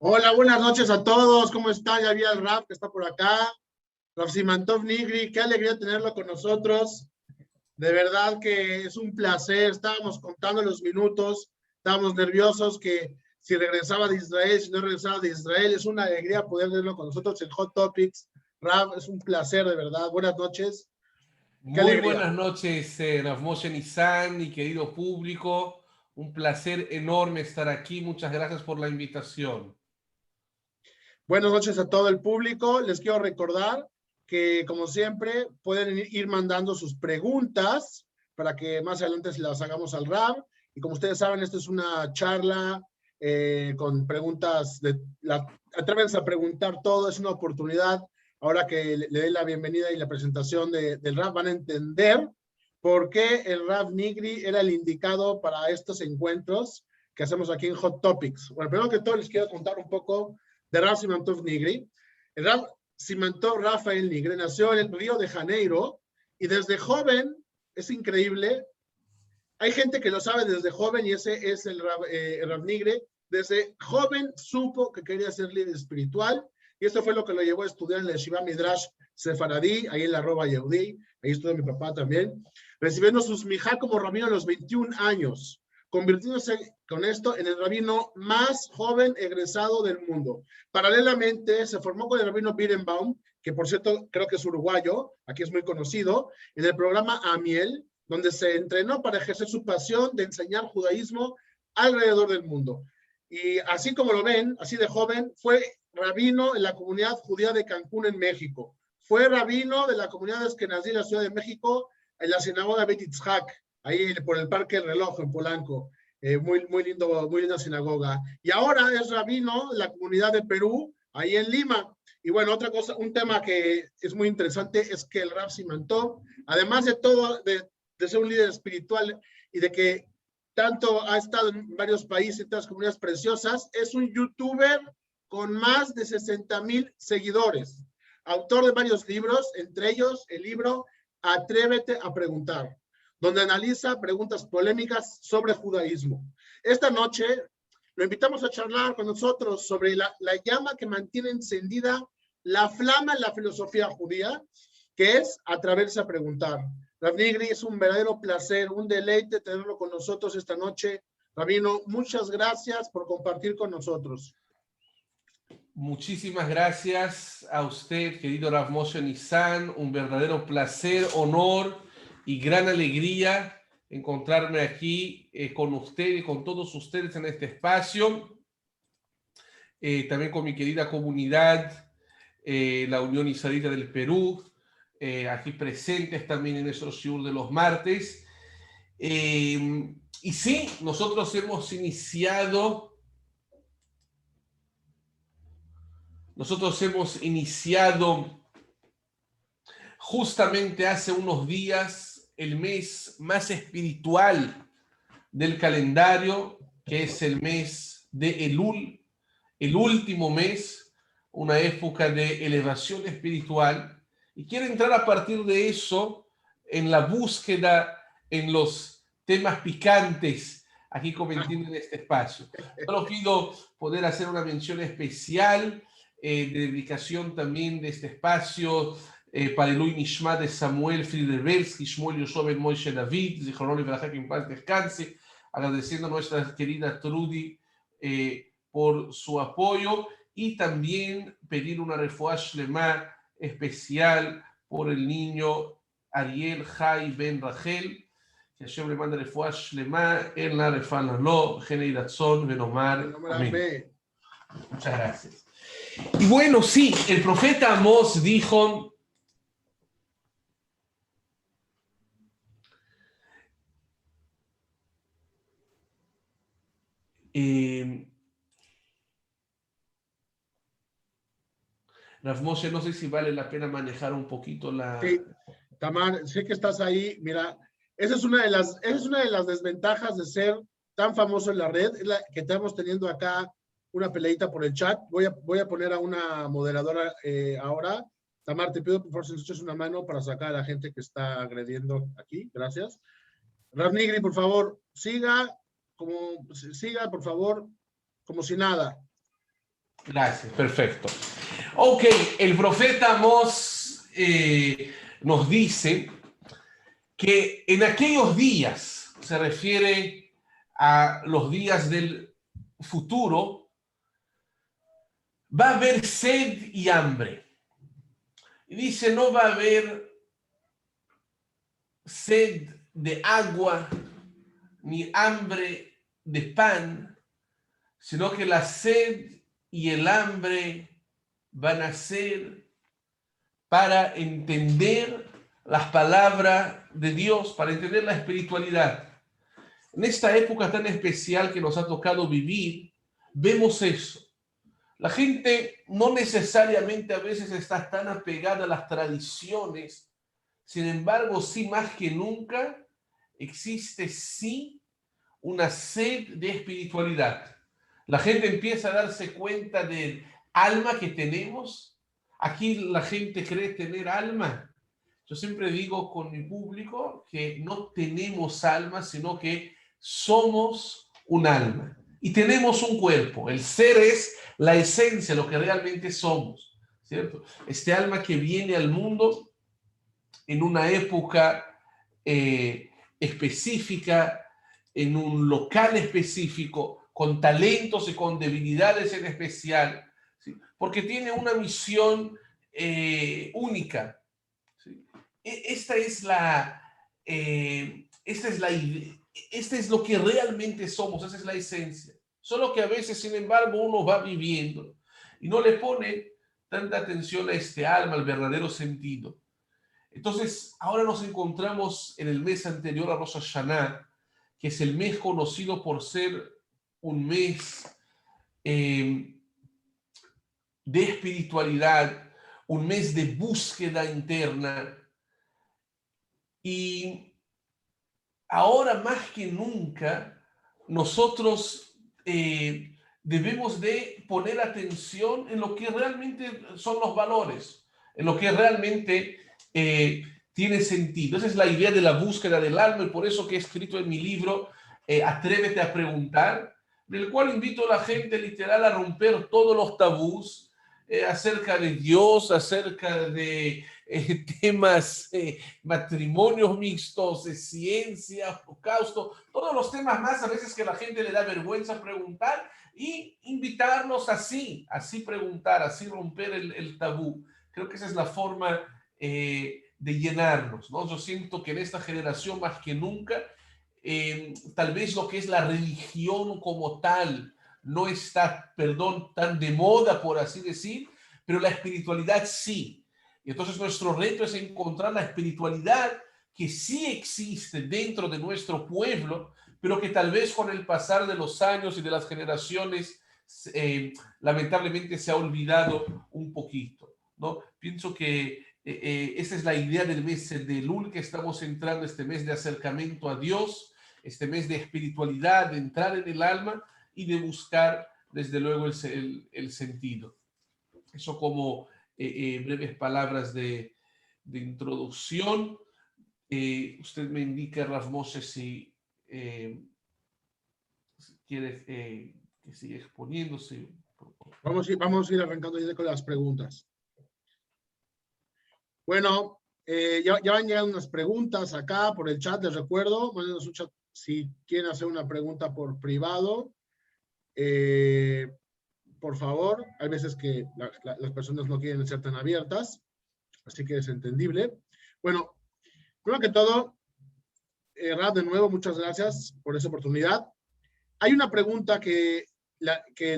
Hola, buenas noches a todos. ¿Cómo están? Ya vi al Raf que está por acá. Rav Simantov Nigri, qué alegría tenerlo con nosotros. De verdad que es un placer. Estábamos contando los minutos, estábamos nerviosos que si regresaba de Israel, si no regresaba de Israel. Es una alegría poder tenerlo con nosotros en Hot Topics. Rav, es un placer, de verdad. Buenas noches. Qué Muy alegría. buenas noches, Rav Moshe Nissan y querido público. Un placer enorme estar aquí. Muchas gracias por la invitación. Buenas noches a todo el público. Les quiero recordar que, como siempre, pueden ir mandando sus preguntas para que más adelante se las hagamos al Rab. Y como ustedes saben, esta es una charla con preguntas. Atrévense a preguntar todo, es una oportunidad. Ahora que le dé la bienvenida y la presentación del Rab, van a entender por qué el Rab Nigri era el indicado para estos encuentros que hacemos aquí en Hot Topics. Bueno, primero que todo les quiero contar un poco de Rav Simantov Nigri. El Rav Simantov Rafael Nigri nació en el Río de Janeiro y desde joven, es increíble, hay gente que lo sabe desde joven y ese es el Rav Nigri. Desde joven supo que quería ser líder espiritual y esto fue lo que lo llevó a estudiar en la Yeshiva Midrash Sefaradí, ahí en la Roba Yehudí, ahí estudió mi papá también, recibiendo sus mijá como rabino a los 21 años, convirtiéndose con esto en el rabino más joven egresado del mundo. Paralelamente, se formó con el rabino Birenbaum, que por cierto creo que es uruguayo, aquí es muy conocido, en el programa Amiel, donde se entrenó para ejercer su pasión de enseñar judaísmo alrededor del mundo. Y así como lo ven, así de joven, fue rabino en la comunidad judía de Cancún, en México. Fue rabino de la comunidad Askenazí en la Ciudad de México, en la sinagoga Bet Yitzhak, ahí por el Parque del Reloj, en Polanco. Muy linda sinagoga. Y ahora es rabino de la comunidad de Perú, ahí en Lima. Y bueno, otra cosa, un tema que es muy interesante es que el Rav Simantov, además de todo, de ser un líder espiritual y de que tanto ha estado en varios países, en otras comunidades preciosas, es un youtuber con más de 60,000 seguidores, autor de varios libros, entre ellos el libro Atrévete a preguntar, donde analiza preguntas polémicas sobre judaísmo. Esta noche lo invitamos a charlar con nosotros sobre la llama que mantiene encendida la flama en la filosofía judía, que es atreverse a preguntar. Rav Nigri, es un verdadero placer, un deleite tenerlo con nosotros esta noche. Rabino, muchas gracias por compartir con nosotros. Muchísimas gracias a usted, querido Rav Moshe Nissan. Un verdadero placer, honor y gran alegría encontrarme aquí con usted y con todos ustedes en este espacio. También con mi querida comunidad, la Unión Israelita del Perú, aquí presentes también en nuestro shiur de los martes. Y sí, nosotros hemos iniciado justamente hace unos días el mes más espiritual del calendario, que es el mes de Elul, el último mes, una época de elevación espiritual. Y quiero entrar a partir de eso en la búsqueda, en los temas picantes, aquí comentando en este espacio. Solo pido poder hacer una mención especial de dedicación también de este espacio para el Nishma de Samuel Fridersky, Shmuel Yoshua Ben Moshe David, Zichrono Libraja, que en paz descanse, agradeciendo a nuestra querida Trudy por su apoyo y también pedir una refuá shlema especial por el niño Ariel Jai Ben Rachel, que Hashem le manda refuá shlema en la refana lo, Gene Ratzon Ben Omar. Amén. Muchas gracias. Y bueno, sí, el profeta Amós dijo: Rav Moshe, no sé si vale la pena manejar un poquito la... Sí, Tamar, sé que estás ahí. Mira, esa es una de las desventajas de ser tan famoso en la red, es la que estamos teniendo acá una peleita por el chat. Voy a poner a una moderadora ahora. Tamar, te pido por favor si nos echas una mano para sacar a la gente que está agrediendo aquí. Gracias. Rav Nigri, por favor, siga, por favor, como si nada. Gracias, perfecto. Ok, el profeta Amós nos dice que en aquellos días, se refiere a los días del futuro, va a haber sed y hambre. Y dice, no va a haber sed de agua ni hambre de pan, sino que la sed y el hambre van a ser para entender las palabras de Dios, para entender la espiritualidad. En esta época tan especial que nos ha tocado vivir, vemos eso. La gente no necesariamente a veces está tan apegada a las tradiciones, sin embargo, sí más que nunca existe sí una sed de espiritualidad. La gente empieza a darse cuenta del alma que tenemos. Aquí la gente cree tener alma. Yo siempre digo con mi público que no tenemos alma, sino que somos un alma y tenemos un cuerpo. El ser es la esencia, lo que realmente somos, ¿cierto? Este alma que viene al mundo en una época específica, en un local específico, con talentos y con debilidades en especial, ¿sí? Porque tiene una misión única, ¿sí? Esta es lo que realmente somos, esa es la esencia. Solo que a veces, sin embargo, uno va viviendo y no le pone tanta atención a este alma, al verdadero sentido. Entonces, ahora nos encontramos en el mes anterior a Rosh Hashanah, que es el mes conocido por ser un mes de espiritualidad, un mes de búsqueda interna. Y ahora más que nunca, nosotros debemos de poner atención en lo que realmente son los valores, en lo que realmente tiene sentido. Esa es la idea de la búsqueda del alma, y por eso que he escrito en mi libro Atrévete a preguntar, del cual invito a la gente literal a romper todos los tabús acerca de Dios, acerca de temas, matrimonios mixtos, de ciencia, holocausto, todos los temas más a veces que a la gente le da vergüenza preguntar, y invitarlos así preguntar, así romper el tabú. Creo que esa es la forma de llenarnos, ¿no? Yo siento que en esta generación más que nunca, tal vez lo que es la religión como tal no está, perdón, tan de moda, por así decir, pero la espiritualidad sí. Y entonces nuestro reto es encontrar la espiritualidad que sí existe dentro de nuestro pueblo, pero que tal vez con el pasar de los años y de las generaciones, lamentablemente se ha olvidado un poquito, ¿no? Pienso que esa es la idea del mes de Elul, que estamos entrando, este mes de acercamiento a Dios, este mes de espiritualidad, de entrar en el alma y de buscar, desde luego, el sentido. Eso como breves palabras de introducción. Usted me indica, Rav Moshe, si quiere que siga exponiéndose. Vamos a ir arrancando ya con las preguntas. Bueno, ya van llegando unas preguntas acá por el chat, les recuerdo, mándenos un chat si quieren hacer una pregunta por privado. Por favor, hay veces que las personas no quieren ser tan abiertas, así que es entendible. Bueno, primero que todo, Rad, de nuevo, muchas gracias por esa oportunidad. Hay una pregunta que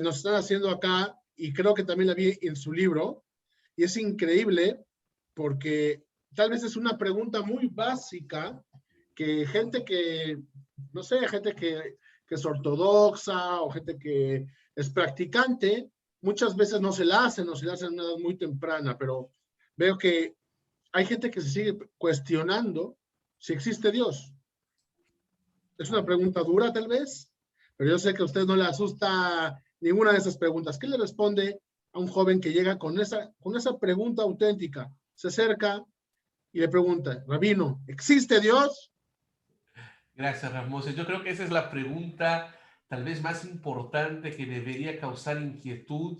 nos están haciendo acá, y creo que también la vi en su libro, y es increíble porque tal vez es una pregunta muy básica que gente que, no sé, gente que es ortodoxa o gente que es practicante, muchas veces no se la hacen o se la hacen a una edad muy temprana, pero veo que hay gente que se sigue cuestionando si existe Dios. Es una pregunta dura tal vez, pero yo sé que a usted no le asusta ninguna de esas preguntas. ¿Qué le responde a un joven que llega con esa pregunta auténtica? Se acerca y le pregunta, Rabino, ¿existe Dios? Gracias, Ramos. Yo creo que esa es la pregunta tal vez más importante que debería causar inquietud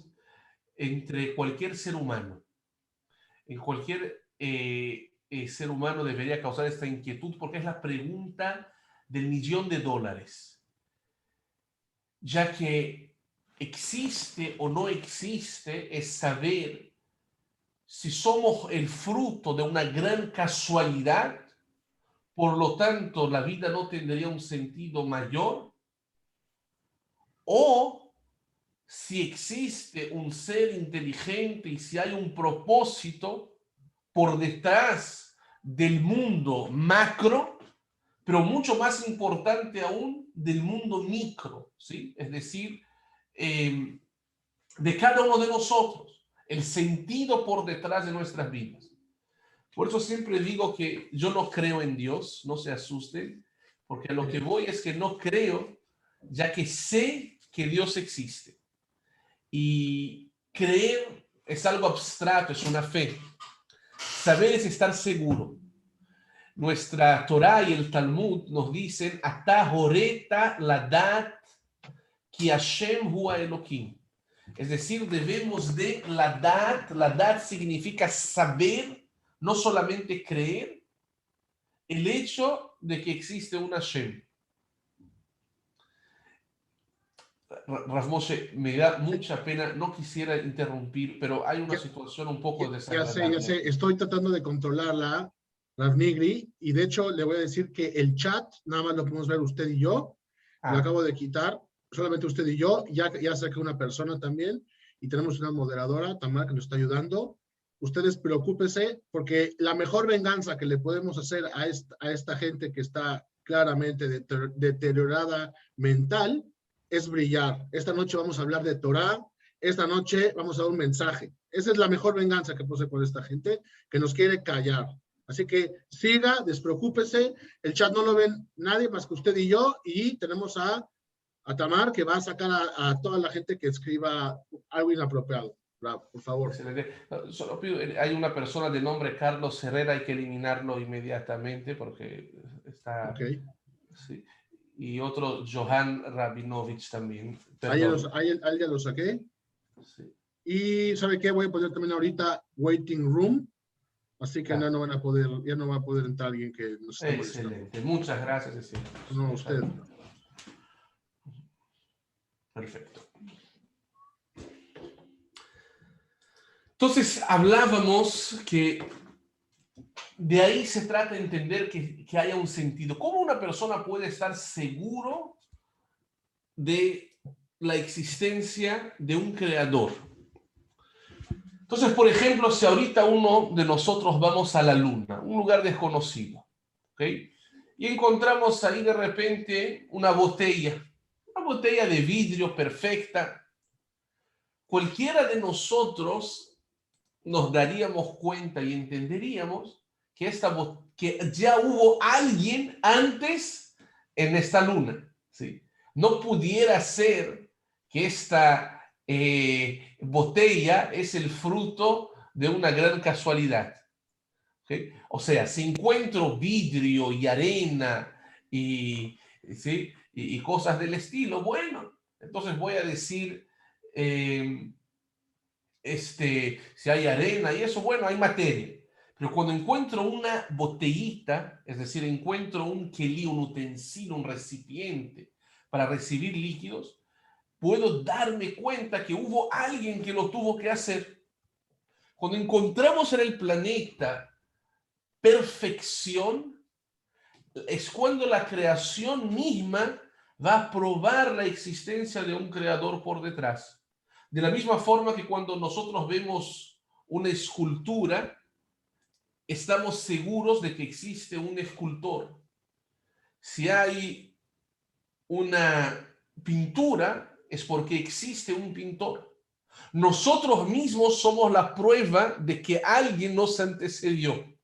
entre cualquier ser humano. En cualquier ser humano debería causar esta inquietud porque es la pregunta del $1.000.000. Ya que existe o no existe es saber si somos el fruto de una gran casualidad, por lo tanto la vida no tendría un sentido mayor, o si existe un ser inteligente y si hay un propósito por detrás del mundo macro, pero mucho más importante aún del mundo micro, ¿sí? Es decir, de cada uno de nosotros, el sentido por detrás de nuestras vidas. Por eso siempre digo que yo no creo en Dios, no se asusten, porque a lo que voy es que no creo, ya que sé que Dios existe. Y creer es algo abstracto, es una fe. Saber es estar seguro. Nuestra Torá y el Talmud nos dicen, Atah horeta ladat ki Hashem hua Elohim. Es decir, debemos de ladat significa saber, no solamente creer, el hecho de que existe un Hashem. Rav Moshe, me da mucha pena, no quisiera interrumpir, pero hay una situación un poco desagradable. Ya sé, estoy tratando de controlarla, Rav Nigri, y de hecho le voy a decir que el chat, nada más lo podemos ver usted y yo, lo acabo de quitar, solamente usted y yo, ya saqué una persona también, y tenemos una moderadora, Tamara, que nos está ayudando. Ustedes preocúpense, porque la mejor venganza que le podemos hacer a esta gente que está claramente deteriorada mental, es brillar. Esta noche vamos a hablar de Torah, esta noche vamos a dar un mensaje. Esa es la mejor venganza que puedo hacer por esta gente que nos quiere callar. Así que siga, despreocúpese, el chat no lo ven nadie más que usted y yo, y tenemos a Tamar que va a sacar a toda la gente que escriba algo inapropiado. Bravo, por favor. Excelente. Solo pido, hay una persona de nombre Carlos Herrera, hay que eliminarlo inmediatamente porque está... Okay. Sí. Y otro Johan Rabinovich también. Ahí ya lo saqué. Sí. Y ¿sabe qué? Voy a poner también ahorita waiting room. Así que ya no va a poder entrar alguien que nos esté molestando. Excelente. Muchas gracias. No, usted. Perfecto. Entonces hablábamos que de ahí se trata de entender que haya un sentido. ¿Cómo una persona puede estar seguro de la existencia de un creador? Entonces, por ejemplo, si ahorita uno de nosotros vamos a la luna, un lugar desconocido, ¿ok? Y encontramos ahí de repente una botella de vidrio perfecta, cualquiera de nosotros nos daríamos cuenta y entenderíamos que ya hubo alguien antes en esta luna, ¿sí? No pudiera ser que esta botella es el fruto de una gran casualidad. ¿Okay? O sea, si encuentro vidrio y arena ¿sí? y cosas del estilo, bueno, entonces voy a decir, si hay arena y eso, bueno, hay materia. Pero cuando encuentro una botellita, es decir, encuentro un kelí, un utensilio, un recipiente para recibir líquidos, puedo darme cuenta que hubo alguien que lo tuvo que hacer. Cuando encontramos en el planeta perfección, es cuando la creación misma va a probar la existencia de un creador por detrás. De la misma forma que cuando nosotros vemos una escultura, estamos seguros de que existe un escultor. Si hay una pintura, es porque existe un pintor. Nosotros mismos somos la prueba de que alguien nos antecedió.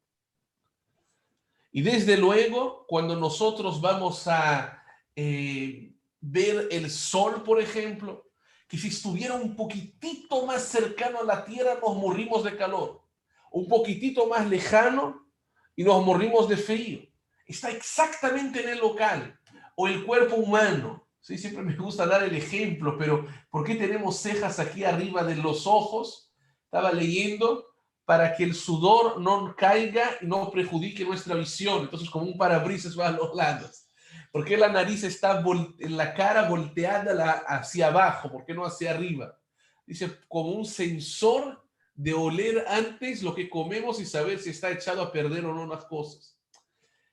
Y desde luego, cuando nosotros vamos a ver el sol, por ejemplo, que si estuviera un poquitito más cercano a la Tierra nos morimos de calor, un poquitito más lejano y nos morimos de frío. Está exactamente en el local. O el cuerpo humano. Sí, siempre me gusta dar el ejemplo, pero ¿por qué tenemos cejas aquí arriba de los ojos? Estaba leyendo para que el sudor no caiga y no perjudique nuestra visión. Entonces, como un parabrisas va a los lados. ¿Por qué la nariz está en la cara volteada hacia abajo? ¿Por qué no hacia arriba? Dice, como un sensor de oler antes lo que comemos y saber si está echado a perder o no las cosas.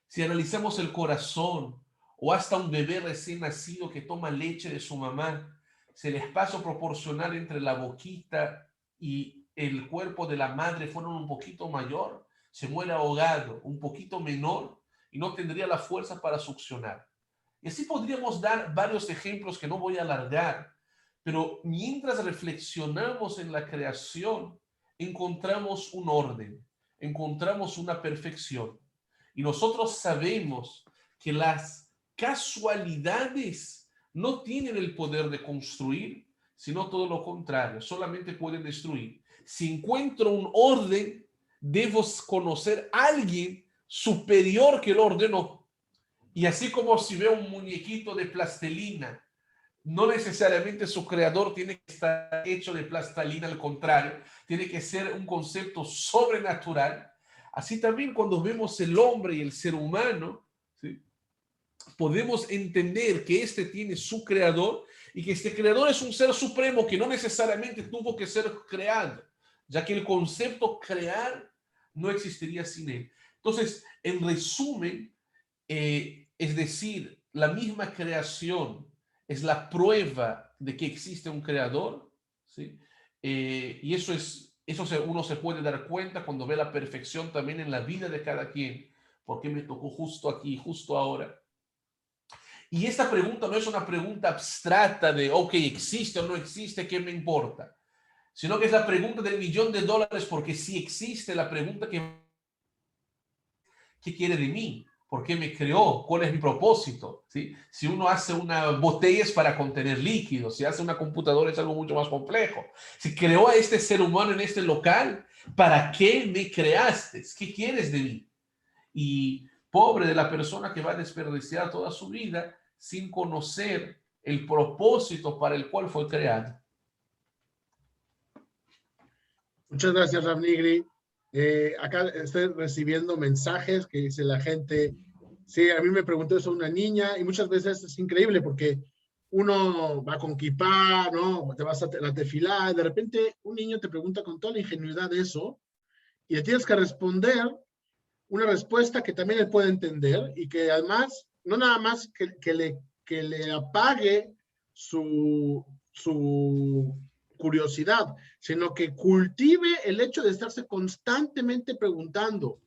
Si analizamos el corazón o hasta un bebé recién nacido que toma leche de su mamá, si el espacio proporcional entre la boquita y el cuerpo de la madre fuera un poquito mayor, se muere ahogado, un poquito menor y no tendría la fuerza para succionar. Y así podríamos dar varios ejemplos que no voy a alargar, pero mientras reflexionamos en la creación, encontramos un orden, encontramos una perfección. Y nosotros sabemos que las casualidades no tienen el poder de construir, sino todo lo contrario, solamente pueden destruir. Si encuentro un orden, debo conocer a alguien superior que lo ordenó. Y así como si veo un muñequito de plastilina, no necesariamente su creador tiene que estar hecho de plastilina, al contrario, tiene que ser un concepto sobrenatural. Así también cuando vemos el hombre y el ser humano, ¿sí?, podemos entender que este tiene su creador y que este creador es un ser supremo que no necesariamente tuvo que ser creado, ya que el concepto crear no existiría sin él. Entonces, en resumen, es decir, la misma creación es la prueba de que existe un creador, ¿sí? Y uno se puede dar cuenta cuando ve la perfección también en la vida de cada quien. ¿Por qué me tocó justo aquí, justo ahora? Y esta pregunta no es una pregunta abstracta de, ok, existe o no existe, ¿qué me importa? Sino que es la pregunta del $1.000.000, porque si existe, la pregunta ¿qué quiere de mí? ¿Por qué me creó? ¿Cuál es mi propósito? ¿Sí? Si uno hace una botella es para contener líquidos, si hace una computadora es algo mucho más complejo. Si creó a este ser humano en este local, ¿para qué me creaste? ¿Qué quieres de mí? Y pobre de la persona que va a desperdiciar toda su vida sin conocer el propósito para el cual fue creado. Muchas gracias, Rav Nigri. Acá estoy recibiendo mensajes que dice la gente, sí, a mí me preguntó eso una niña y muchas veces es increíble porque uno va con kipá, ¿no? Te vas a la tefilá, y de repente un niño te pregunta con toda la ingenuidad de eso y le tienes que responder una respuesta que también él puede entender y que además, no nada más que le apague su curiosidad, sino que cultive el hecho de estarse constantemente preguntando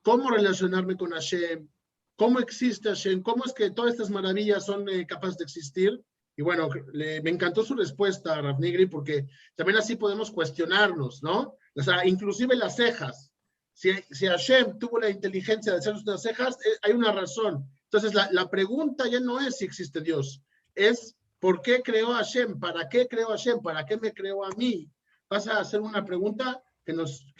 cómo relacionarme con Hashem, cómo existe Hashem, cómo es que todas estas maravillas son capaces de existir. Y bueno, me encantó su respuesta a Rav Nigri porque también así podemos cuestionarnos, ¿no? O sea, inclusive las cejas. Si Hashem tuvo la inteligencia de hacer unas cejas, hay una razón. Entonces, la pregunta ya no es si existe Dios, es ¿por qué creó Hashem? ¿Para qué creó Hashem? ¿Para qué me creó a mí? Vas a hacer una pregunta que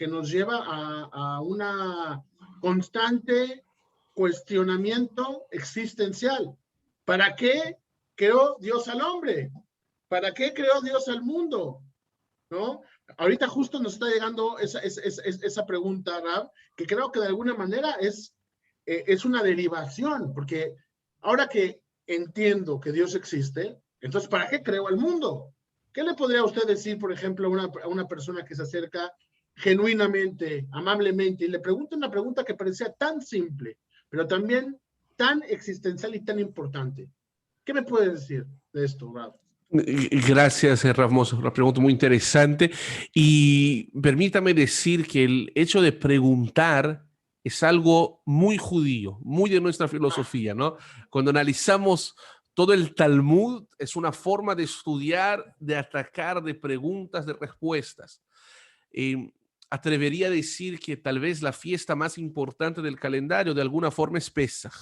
nos lleva a una constante cuestionamiento existencial. ¿Para qué creó Dios al hombre? ¿Para qué creó Dios al mundo? ¿No? Ahorita justo nos está llegando esa pregunta, Rab, que creo que de alguna manera es una derivación, porque ahora que entiendo que Dios existe, entonces, ¿para qué creó el mundo? ¿Qué le podría usted decir, por ejemplo, a una persona que se acerca genuinamente, amablemente, y le pregunta una pregunta que parecía tan simple, pero también tan existencial y tan importante? ¿Qué me puede decir de esto, Rab? Gracias, Ramos. Una pregunta muy interesante. Y permítame decir que el hecho de preguntar es algo muy judío, muy de nuestra filosofía, ¿no? Cuando analizamos todo el Talmud, es una forma de estudiar, de atacar, de preguntas, de respuestas. Atrevería a decir que tal vez la fiesta más importante del calendario de alguna forma es Pesaj.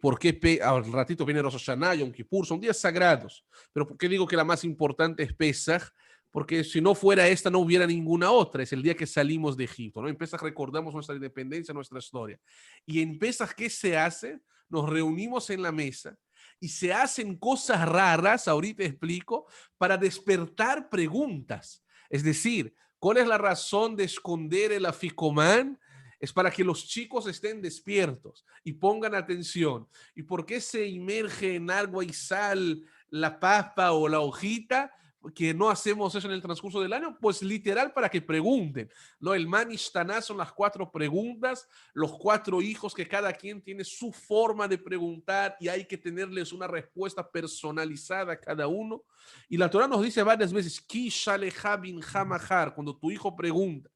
¿Por qué al ratito viene Rosh Hashanah, Yom Kippur? Son días sagrados. Pero ¿por qué digo que la más importante es Pesaj? Porque si no fuera esta, no hubiera ninguna otra. Es el día que salimos de Egipto, ¿no? En Pesaj recordamos nuestra independencia, nuestra historia. Y en Pesaj, ¿qué se hace? Nos reunimos en la mesa y se hacen cosas raras, ahorita explico, para despertar preguntas. Es decir, ¿cuál es la razón de esconder el aficomán? Es para que los chicos estén despiertos y pongan atención. ¿Y por qué se inmerge en agua y sal la papa o la hojita? Que no hacemos eso en el transcurso del año, pues literal para que pregunten, ¿no? El Manishtaná son las 4 preguntas, los 4 hijos que cada quien tiene su forma de preguntar y hay que tenerles una respuesta personalizada a cada uno. Y la Torah nos dice varias veces, Ki shaleha bin hamahar, cuando tu hijo pregunta,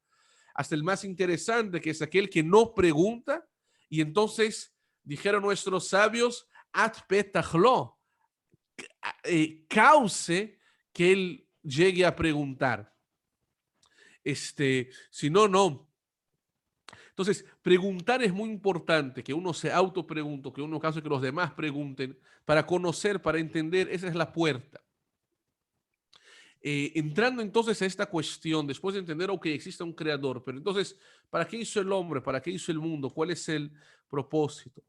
hasta el más interesante, que es aquel que no pregunta, y entonces dijeron nuestros sabios, at petachlo, cause que él llegue a preguntar. Si no, no. Entonces, preguntar es muy importante, que uno se autopregunte, que uno cause que los demás pregunten, para conocer, para entender, esa es la puerta. Entrando entonces a esta cuestión, después de entender que existe un creador, pero entonces, ¿para qué hizo el hombre? ¿Para qué hizo el mundo? ¿Cuál es el propósito?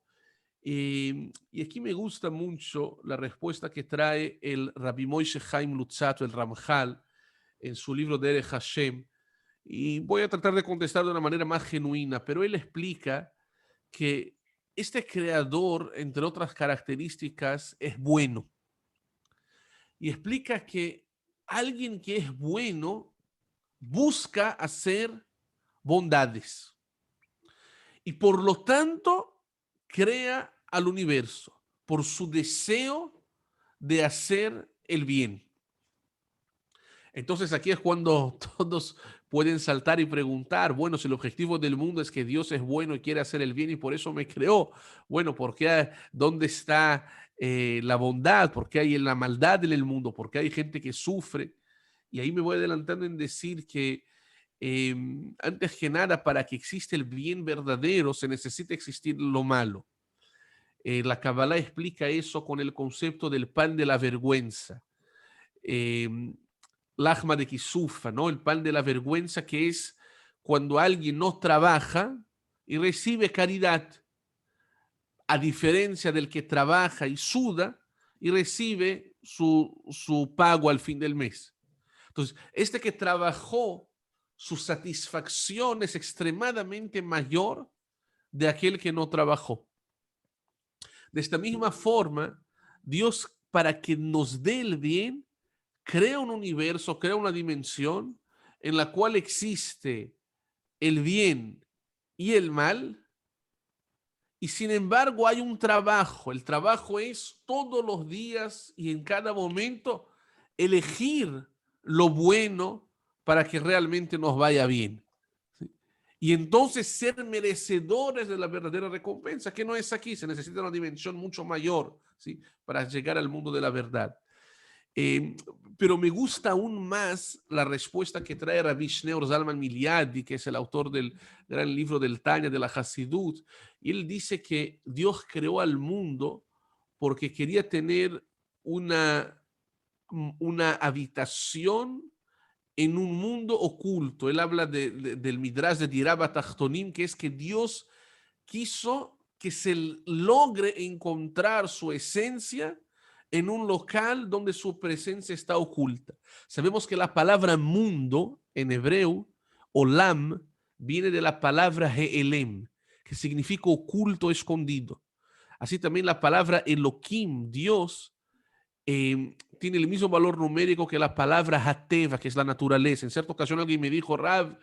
Y aquí me gusta mucho la respuesta que trae el Rabbi Moshe Chaim Luzzatto, el Ramjal, en su libro de Derech Hashem, y voy a tratar de contestar de una manera más genuina, pero él explica que este creador, entre otras características, es bueno. Y explica que alguien que es bueno busca hacer bondades. Y por lo tanto, crea al universo por su deseo de hacer el bien. Entonces aquí es cuando todos pueden saltar y preguntar, bueno, si el objetivo del mundo es que Dios es bueno y quiere hacer el bien y por eso me creó, bueno, ¿por qué? ¿Dónde está la bondad? ¿Por qué hay la maldad en el mundo? ¿Por qué hay gente que sufre? Y ahí me voy adelantando en decir que antes que nada, para que exista el bien verdadero, se necesita existir lo malo. La Kabbalah explica eso con el concepto del pan de la vergüenza. Lahma de Kisufa, ¿no? El pan de la vergüenza, que es cuando alguien no trabaja y recibe caridad, a diferencia del que trabaja y suda y recibe su pago al fin del mes. Entonces, este que trabajó, su satisfacción es extremadamente mayor de aquel que no trabajó. De esta misma forma, Dios, para que nos dé el bien, crea un universo, crea una dimensión en la cual existe el bien y el mal, y sin embargo hay un trabajo. El trabajo es todos los días y en cada momento elegir lo bueno para que realmente nos vaya bien. ¿Sí? Y entonces ser merecedores de la verdadera recompensa, que no es aquí, se necesita una dimensión mucho mayor, ¿sí? Para llegar al mundo de la verdad. Eh, pero me gusta aún más la respuesta que trae Rabbi Shneur Zalman Miliadi, que es el autor del gran libro del Tanya de la Hasidut. Y él dice que Dios creó al mundo porque quería tener una, una habitación en un mundo oculto. Él habla del Midrash de Diraba Tachtonim, que es que Dios quiso que se logre encontrar su esencia en un local donde su presencia está oculta. Sabemos que la palabra mundo en hebreo, olam, viene de la palabra He'elem, que significa oculto, escondido. Así también la palabra Elohim, Dios, tiene el mismo valor numérico que la palabra Hateva, que es la naturaleza. En cierta ocasión alguien me dijo, Rab,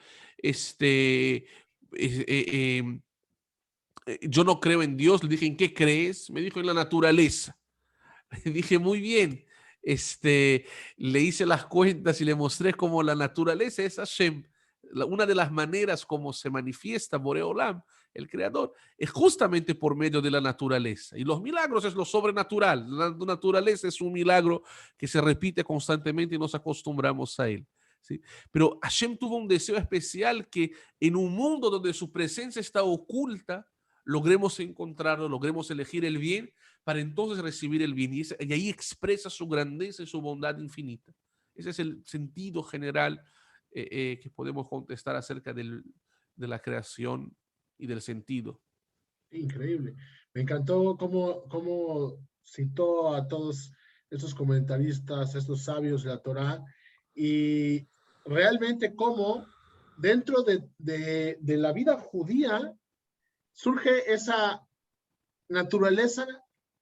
yo no creo en Dios. Le dije, ¿en qué crees? Me dijo, en la naturaleza. Le dije, muy bien. Le hice las cuentas y le mostré cómo la naturaleza es Hashem. Una de las maneras como se manifiesta Boreolam, el creador, es justamente por medio de la naturaleza. Y los milagros es lo sobrenatural. La naturaleza es un milagro que se repite constantemente y nos acostumbramos a él. ¿Sí? Pero Hashem tuvo un deseo especial que en un mundo donde su presencia está oculta, logremos encontrarlo, logremos elegir el bien para entonces recibir el bien. Y ahí expresa su grandeza y su bondad infinita. Ese es el sentido general que podemos contestar acerca de la creación y del sentido. Increíble. Me encantó cómo citó a todos estos comentaristas, estos sabios de la Torá, y realmente cómo dentro de la vida judía surge esa naturaleza,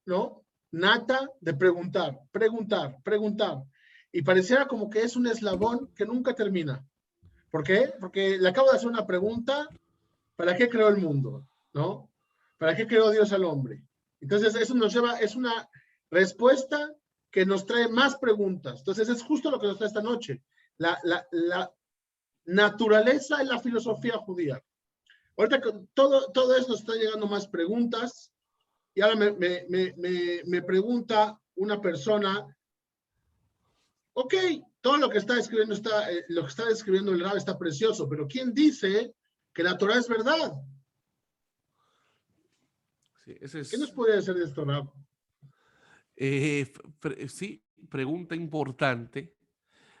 ¿no? Nata de preguntar, preguntar, preguntar. Y pareciera como que es un eslabón que nunca termina. ¿Por qué? Porque le acabo de hacer una pregunta, ¿para qué creó el mundo? ¿No? ¿Para qué creó Dios al hombre? Entonces, eso nos lleva, es una respuesta que nos trae más preguntas. Entonces, es justo lo que nos trae esta noche. La naturaleza en la filosofía judía. Ahorita con todo esto está llegando más preguntas. Y ahora me pregunta una persona, ok, todo lo que está escribiendo lo que está escribiendo el Rab está precioso, pero ¿quién dice que la Torah es verdad? Sí, ese ¿Qué nos es, puede decir de esto, Rab? sí, pregunta importante,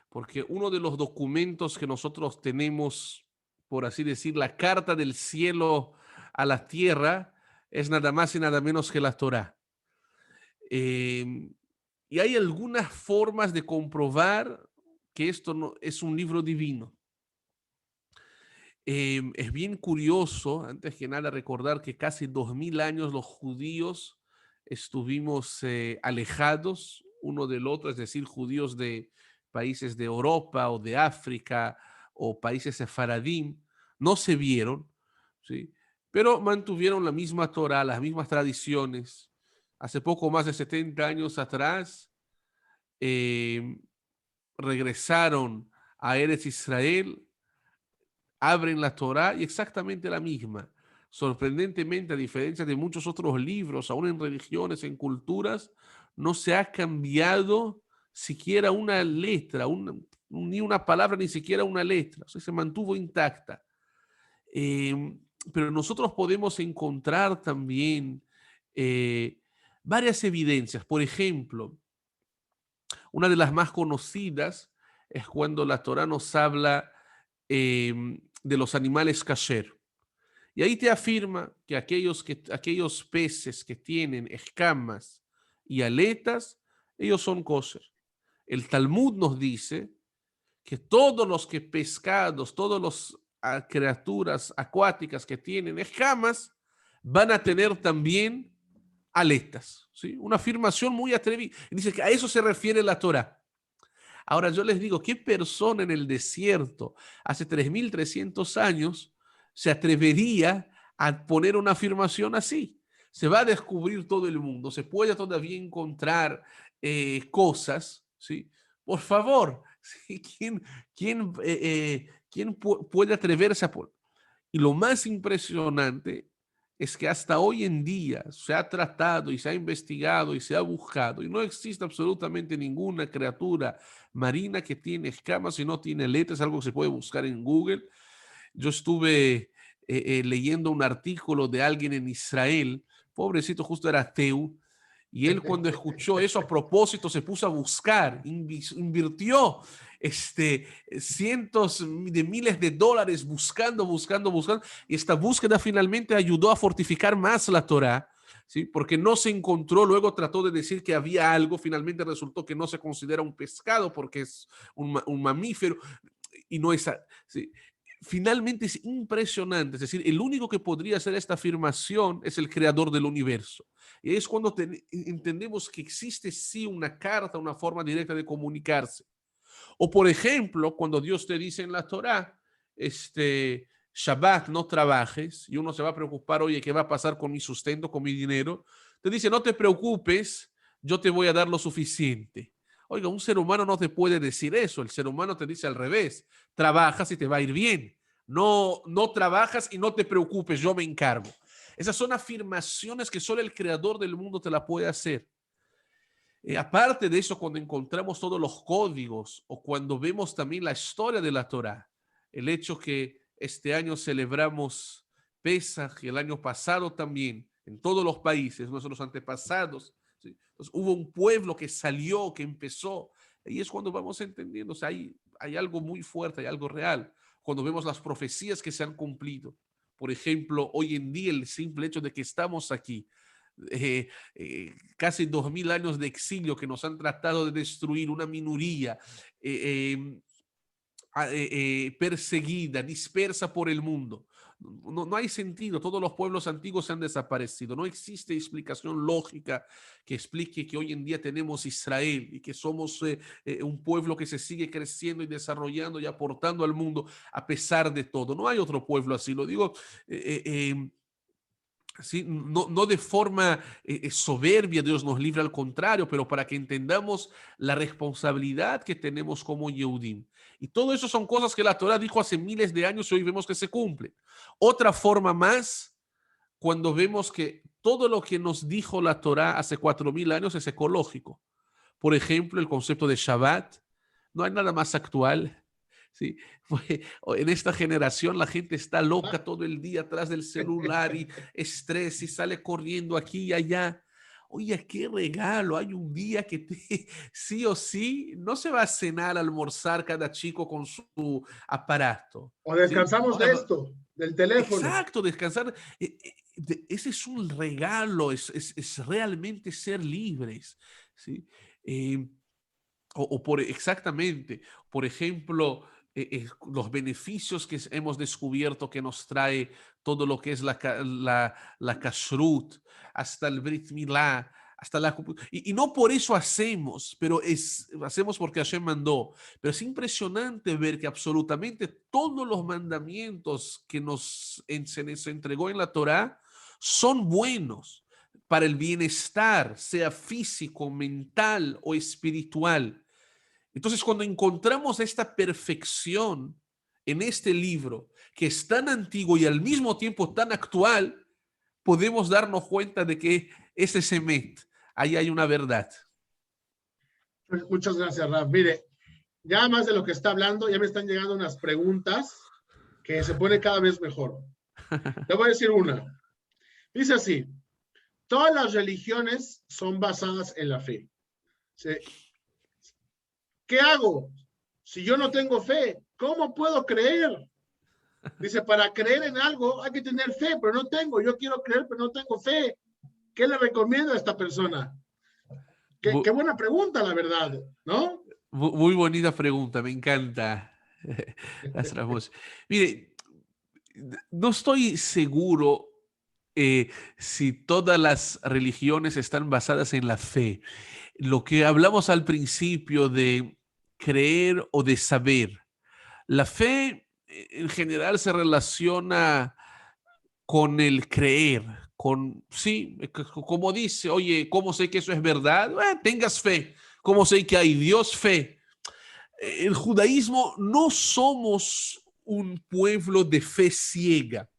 porque uno de los documentos que nosotros tenemos, por así decir, la carta del cielo a la tierra, es nada más y nada menos que la Torá. Y hay algunas formas de comprobar que esto no, es un libro divino. Es bien curioso, antes que nada, recordar que casi 2000 años los judíos estuvimos alejados uno del otro, es decir, judíos de países de Europa o de África o países sefaradim, no se vieron, ¿sí? Pero mantuvieron la misma Torah, las mismas tradiciones. Hace poco más de 70 años atrás, eh, regresaron a Eretz Israel, abren la Torá y exactamente la misma. Sorprendentemente, a diferencia de muchos otros libros, aún en religiones, en culturas, no se ha cambiado siquiera una letra, ni una palabra, ni siquiera una letra. O sea, se mantuvo intacta. Eh, pero nosotros podemos encontrar también eh, varias evidencias. Por ejemplo, una de las más conocidas es cuando la Torá nos habla de los animales kasher. Y ahí te afirma que aquellos peces que tienen escamas y aletas, ellos son kosher. El Talmud nos dice que todos los que pescados, todas las criaturas acuáticas que tienen escamas, van a tener también aletas. ¿Sí? Una afirmación muy atrevida. Dice que a eso se refiere la Torah. Ahora yo les digo, ¿qué persona en el desierto hace 3300 años se atrevería a poner una afirmación así? Se va a descubrir todo el mundo, se puede todavía encontrar cosas, ¿sí? Por favor, ¿sí? ¿Quién puede atreverse a poner? Y lo más impresionante es que hasta hoy en día se ha tratado y se ha investigado y se ha buscado y no existe absolutamente ninguna criatura marina que tiene escamas y no tiene aletas, algo que se puede buscar en Google. Yo estuve leyendo un artículo de alguien en Israel, pobrecito, justo era ateo, y él cuando escuchó eso a propósito se puso a buscar, invirtió cientos de miles de dólares buscando, y esta búsqueda finalmente ayudó a fortificar más la Torá, ¿sí? Porque no se encontró, luego trató de decir que había algo, finalmente resultó que no se considera un pescado porque es un mamífero, y no es... ¿sí? Finalmente es impresionante, es decir, el único que podría hacer esta afirmación es el creador del universo. Y es cuando entendemos que existe sí una carta, una forma directa de comunicarse. O por ejemplo, cuando Dios te dice en la Torá, Shabbat no trabajes, y uno se va a preocupar, oye, ¿qué va a pasar con mi sustento, con mi dinero? Te dice, no te preocupes, yo te voy a dar lo suficiente. Oiga, un ser humano no te puede decir eso, el ser humano te dice al revés, trabajas y te va a ir bien. No, no trabajas y no te preocupes, yo me encargo. Esas son afirmaciones que solo el creador del mundo te la puede hacer. Aparte de eso, cuando encontramos todos los códigos o cuando vemos también la historia de la Torá, el hecho que este año celebramos Pesaj y el año pasado también, en todos los países, nuestros antepasados, ¿sí? Entonces, hubo un pueblo que salió, que empezó, y es cuando vamos entendiendo, o sea, hay algo muy fuerte, hay algo real, cuando vemos las profecías que se han cumplido. Por ejemplo, hoy en día el simple hecho de que estamos aquí, casi 2000 años de exilio que nos han tratado de destruir, una minoría perseguida, dispersa por el mundo. No hay sentido, todos los pueblos antiguos se han desaparecido, no existe explicación lógica que explique que hoy en día tenemos Israel y que somos un pueblo que se sigue creciendo y desarrollando y aportando al mundo a pesar de todo. No hay otro pueblo así, lo digo ¿sí? No de forma soberbia, Dios nos libre, al contrario, pero para que entendamos la responsabilidad que tenemos como Yehudim. Y todo eso son cosas que la Torah dijo hace miles de años y hoy vemos que se cumplen. Otra forma más, cuando vemos que todo lo que nos dijo la Torah hace 4000 años es ecológico. Por ejemplo, el concepto de Shabbat. No hay nada más actual. ¿Sí? En esta generación la gente está loca todo el día atrás del celular y estrés y sale corriendo aquí y allá. Oye, qué regalo, hay un día que sí o sí no se va a cenar, a almorzar cada chico con su aparato. O ¿Sí? descansamos Ahora, de esto, del teléfono. exacto, descansar. Ese es un regalo, es realmente ser libres. ¿Sí? Eh, exactamente, por ejemplo, los beneficios que hemos descubierto que nos trae todo lo que es la kashrut, hasta el Brit Milá, hasta y no por eso hacemos, pero hacemos porque Hashem mandó. Pero es impresionante ver que absolutamente todos los mandamientos que se nos entregó en la Torá son buenos para el bienestar, sea físico, mental o espiritual. Entonces, cuando encontramos esta perfección en este libro, que es tan antiguo y al mismo tiempo tan actual, podemos darnos cuenta de que ese Semet, ahí hay una verdad. Muchas gracias, Raf. Mire, ya más de lo que está hablando, ya me están llegando unas preguntas que se pone cada vez mejor. Le voy a decir una. Dice así, todas las religiones son basadas en la fe. ¿Qué hago? Si yo no tengo fe, ¿cómo puedo creer? Dice, para creer en algo hay que tener fe, pero no tengo. Yo quiero creer, pero no tengo fe. ¿Qué le recomiendo a esta persona? Qué buena pregunta, la verdad, ¿no? Muy bonita pregunta, me encanta. Mire, no estoy seguro si todas las religiones están basadas en la fe. Lo que hablamos al principio de creer o de saber. La fe en general se relaciona con el creer, sí, como dice, oye, ¿cómo sé que eso es verdad? Tengas fe. ¿Cómo sé que hay Dios? Fe. El judaísmo no somos un pueblo de fe ciega,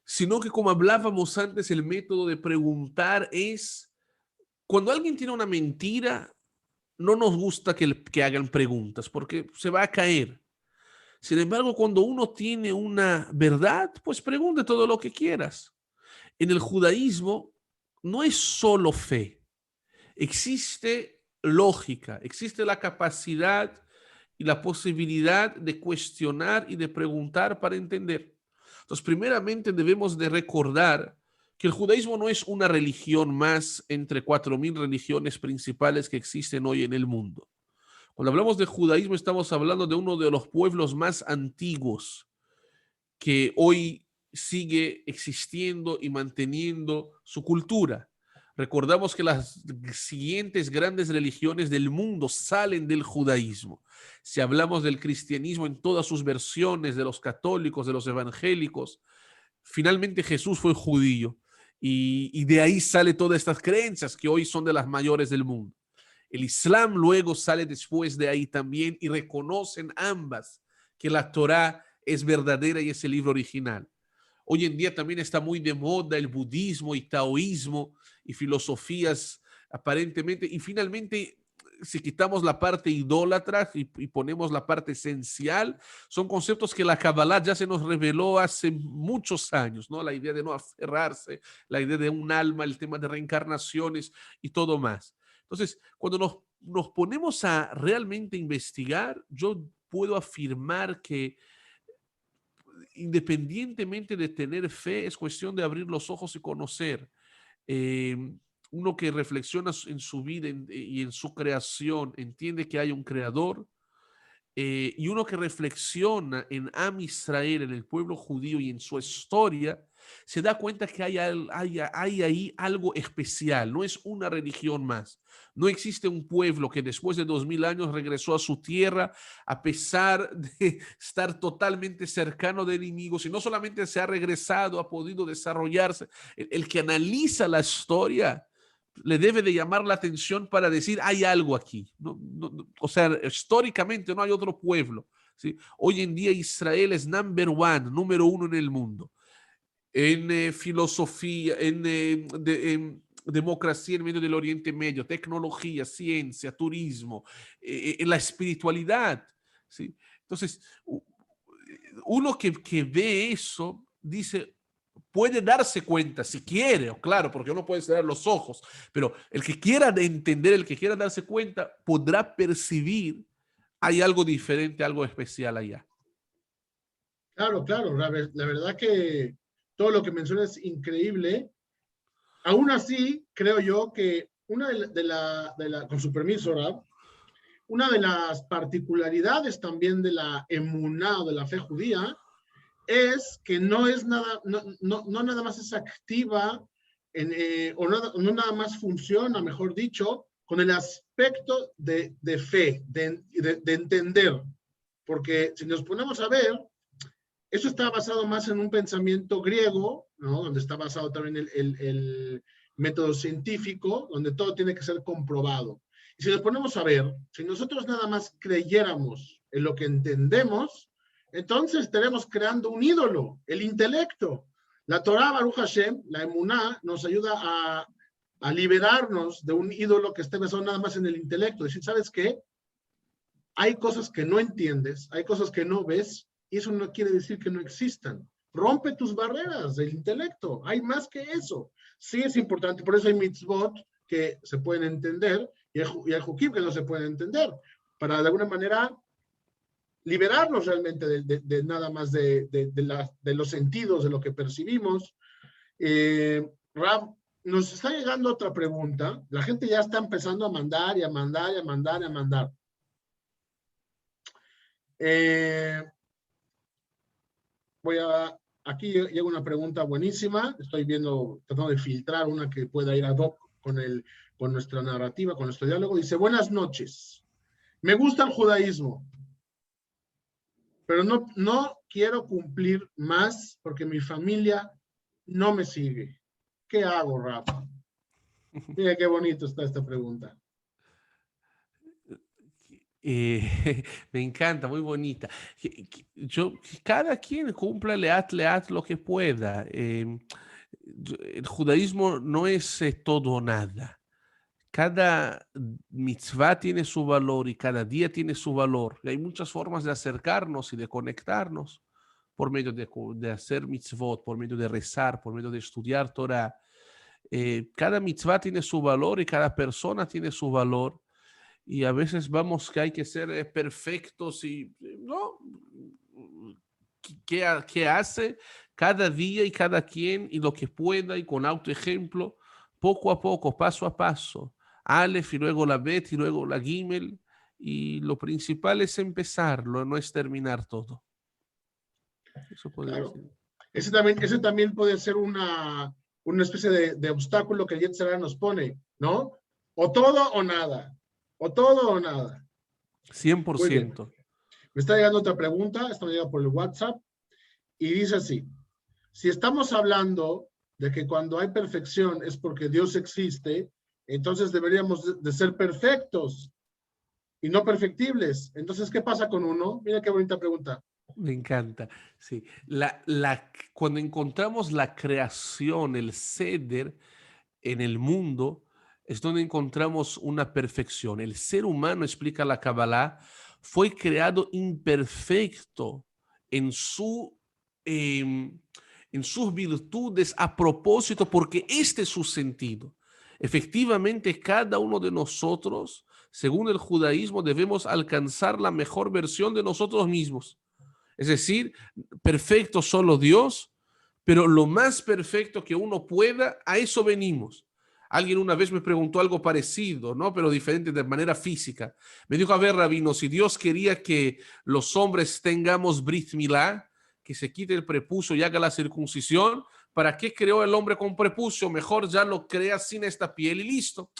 sino que como hablábamos antes, el método de preguntar es, cuando alguien tiene una mentira, no nos gusta que hagan preguntas porque se va a caer. Sin embargo, cuando uno tiene una verdad, pues pregunte todo lo que quieras. En el judaísmo no es solo fe, existe lógica, existe la capacidad y la posibilidad de cuestionar y de preguntar para entender. Entonces, primeramente debemos de recordar que el judaísmo no es una religión más entre 4000 religiones principales que existen hoy en el mundo. Cuando hablamos de judaísmo estamos hablando de uno de los pueblos más antiguos que hoy sigue existiendo y manteniendo su cultura. Recordamos que las siguientes grandes religiones del mundo salen del judaísmo. Si hablamos del cristianismo en todas sus versiones, de los católicos, de los evangélicos, finalmente Jesús fue judío y de ahí sale todas estas creencias que hoy son de las mayores del mundo. El Islam luego sale después de ahí también y reconocen ambas que la Torá es verdadera y es el libro original. Hoy en día también está muy de moda el budismo y taoísmo y filosofías aparentemente. Y finalmente, si quitamos la parte idólatra y ponemos la parte esencial, son conceptos que la Kabbalah ya se nos reveló hace muchos años, ¿no? La idea de no aferrarse, la idea de un alma, el tema de reencarnaciones y todo más. Entonces, cuando nos ponemos a realmente investigar, yo puedo afirmar que independientemente de tener fe, es cuestión de abrir los ojos y conocer. eh, uno que reflexiona en su vida y en su creación, entiende que hay un creador, y uno que reflexiona en Am Israel, en el pueblo judío y en su historia, se da cuenta que hay ahí algo especial, no es una religión más. No existe un pueblo que después de 2000 años regresó a su tierra a pesar de estar totalmente cercano de enemigos, y no solamente se ha regresado, ha podido desarrollarse. El que analiza la historia le debe de llamar la atención para decir, hay algo aquí. O sea, históricamente no hay otro pueblo, ¿sí? Hoy en día Israel es número uno en el mundo. En filosofía, en democracia en medio del Oriente Medio, tecnología, ciencia, turismo, en la espiritualidad, ¿sí? Entonces, uno que ve eso dice, puede darse cuenta, si quiere, o claro, porque uno puede cerrar los ojos, pero el que quiera entender, el que quiera darse cuenta, podrá percibir, hay algo diferente, algo especial allá. Claro, claro, la verdad que todo lo que mencionas es increíble. Aún así, creo yo que una con su permiso, Rab, una de las particularidades también de la emuná, de la fe judía, es que no es nada, no nada más es activa no nada más funciona, mejor dicho, con el aspecto de fe, de entender. Porque si nos ponemos a ver, eso está basado más en un pensamiento griego, ¿no? Donde está basado también el método científico, donde todo tiene que ser comprobado. Y si nos ponemos a ver, si nosotros nada más creyéramos en lo que entendemos, entonces estaremos creando un ídolo, el intelecto. La Torah, Baruch Hashem, la Emuná, nos ayuda a liberarnos de un ídolo que esté basado nada más en el intelecto. Es decir, ¿sabes qué? Hay cosas que no entiendes, hay cosas que no ves, y eso no quiere decir que no existan. Rompe tus barreras del intelecto, hay más que eso. Sí es importante, por eso hay mitzvot que se pueden entender y hay hukim que no se pueden entender, para de alguna manera liberarnos realmente de nada más de los sentidos, de lo que percibimos. Rav, nos está llegando otra pregunta, la gente ya está empezando a mandar y a mandar y a mandar y a mandar. Aquí llega una pregunta buenísima, estoy viendo, tratando de filtrar una que pueda ir ad hoc con nuestra narrativa, con nuestro diálogo. Dice, buenas noches, me gusta el judaísmo, pero no quiero cumplir más porque mi familia no me sigue. ¿Qué hago, Rafa? Mira qué bonito está esta pregunta. Me encanta, muy bonita. Cada quien cumpla leat lo que pueda. El judaísmo no es todo o nada. Cada mitzvah tiene su valor y cada día tiene su valor. Y hay muchas formas de acercarnos y de conectarnos por medio de hacer mitzvot, por medio de rezar, por medio de estudiar Torah. Cada mitzvah tiene su valor y cada persona tiene su valor. Y a veces vamos que hay que ser perfectos y no. ¿Qué hace cada día y cada quien y lo que pueda y con autoejemplo, poco a poco, paso a paso? Aleph y luego la Bet y luego la Gimel. Y lo principal es empezarlo, no es terminar todo. Eso podría Claro. decir. Ese también puede ser una especie de obstáculo que el Yetzirah nos pone, ¿no? O todo o nada. O todo o nada. 100%. Muy bien. Me está llegando otra pregunta, esta me llega por el WhatsApp, y dice así, si estamos hablando de que cuando hay perfección es porque Dios existe, entonces deberíamos de ser perfectos y no perfectibles. Entonces, ¿qué pasa con uno? Mira qué bonita pregunta. Me encanta, sí. Cuando encontramos la creación, el ceder en el mundo, es donde encontramos una perfección. El ser humano, explica la Kabbalah, fue creado imperfecto en en sus virtudes a propósito, porque este es su sentido. Efectivamente, cada uno de nosotros, según el judaísmo, debemos alcanzar la mejor versión de nosotros mismos. Es decir, perfecto solo Dios, pero lo más perfecto que uno pueda, a eso venimos. Alguien una vez me preguntó algo parecido, ¿no? Pero diferente de manera física. Me dijo, a ver, rabino, si Dios quería que los hombres tengamos Brit Milá, que se quite el prepucio y haga la circuncisión, ¿para qué creó el hombre con prepucio? Mejor ya lo crea sin esta piel y listo.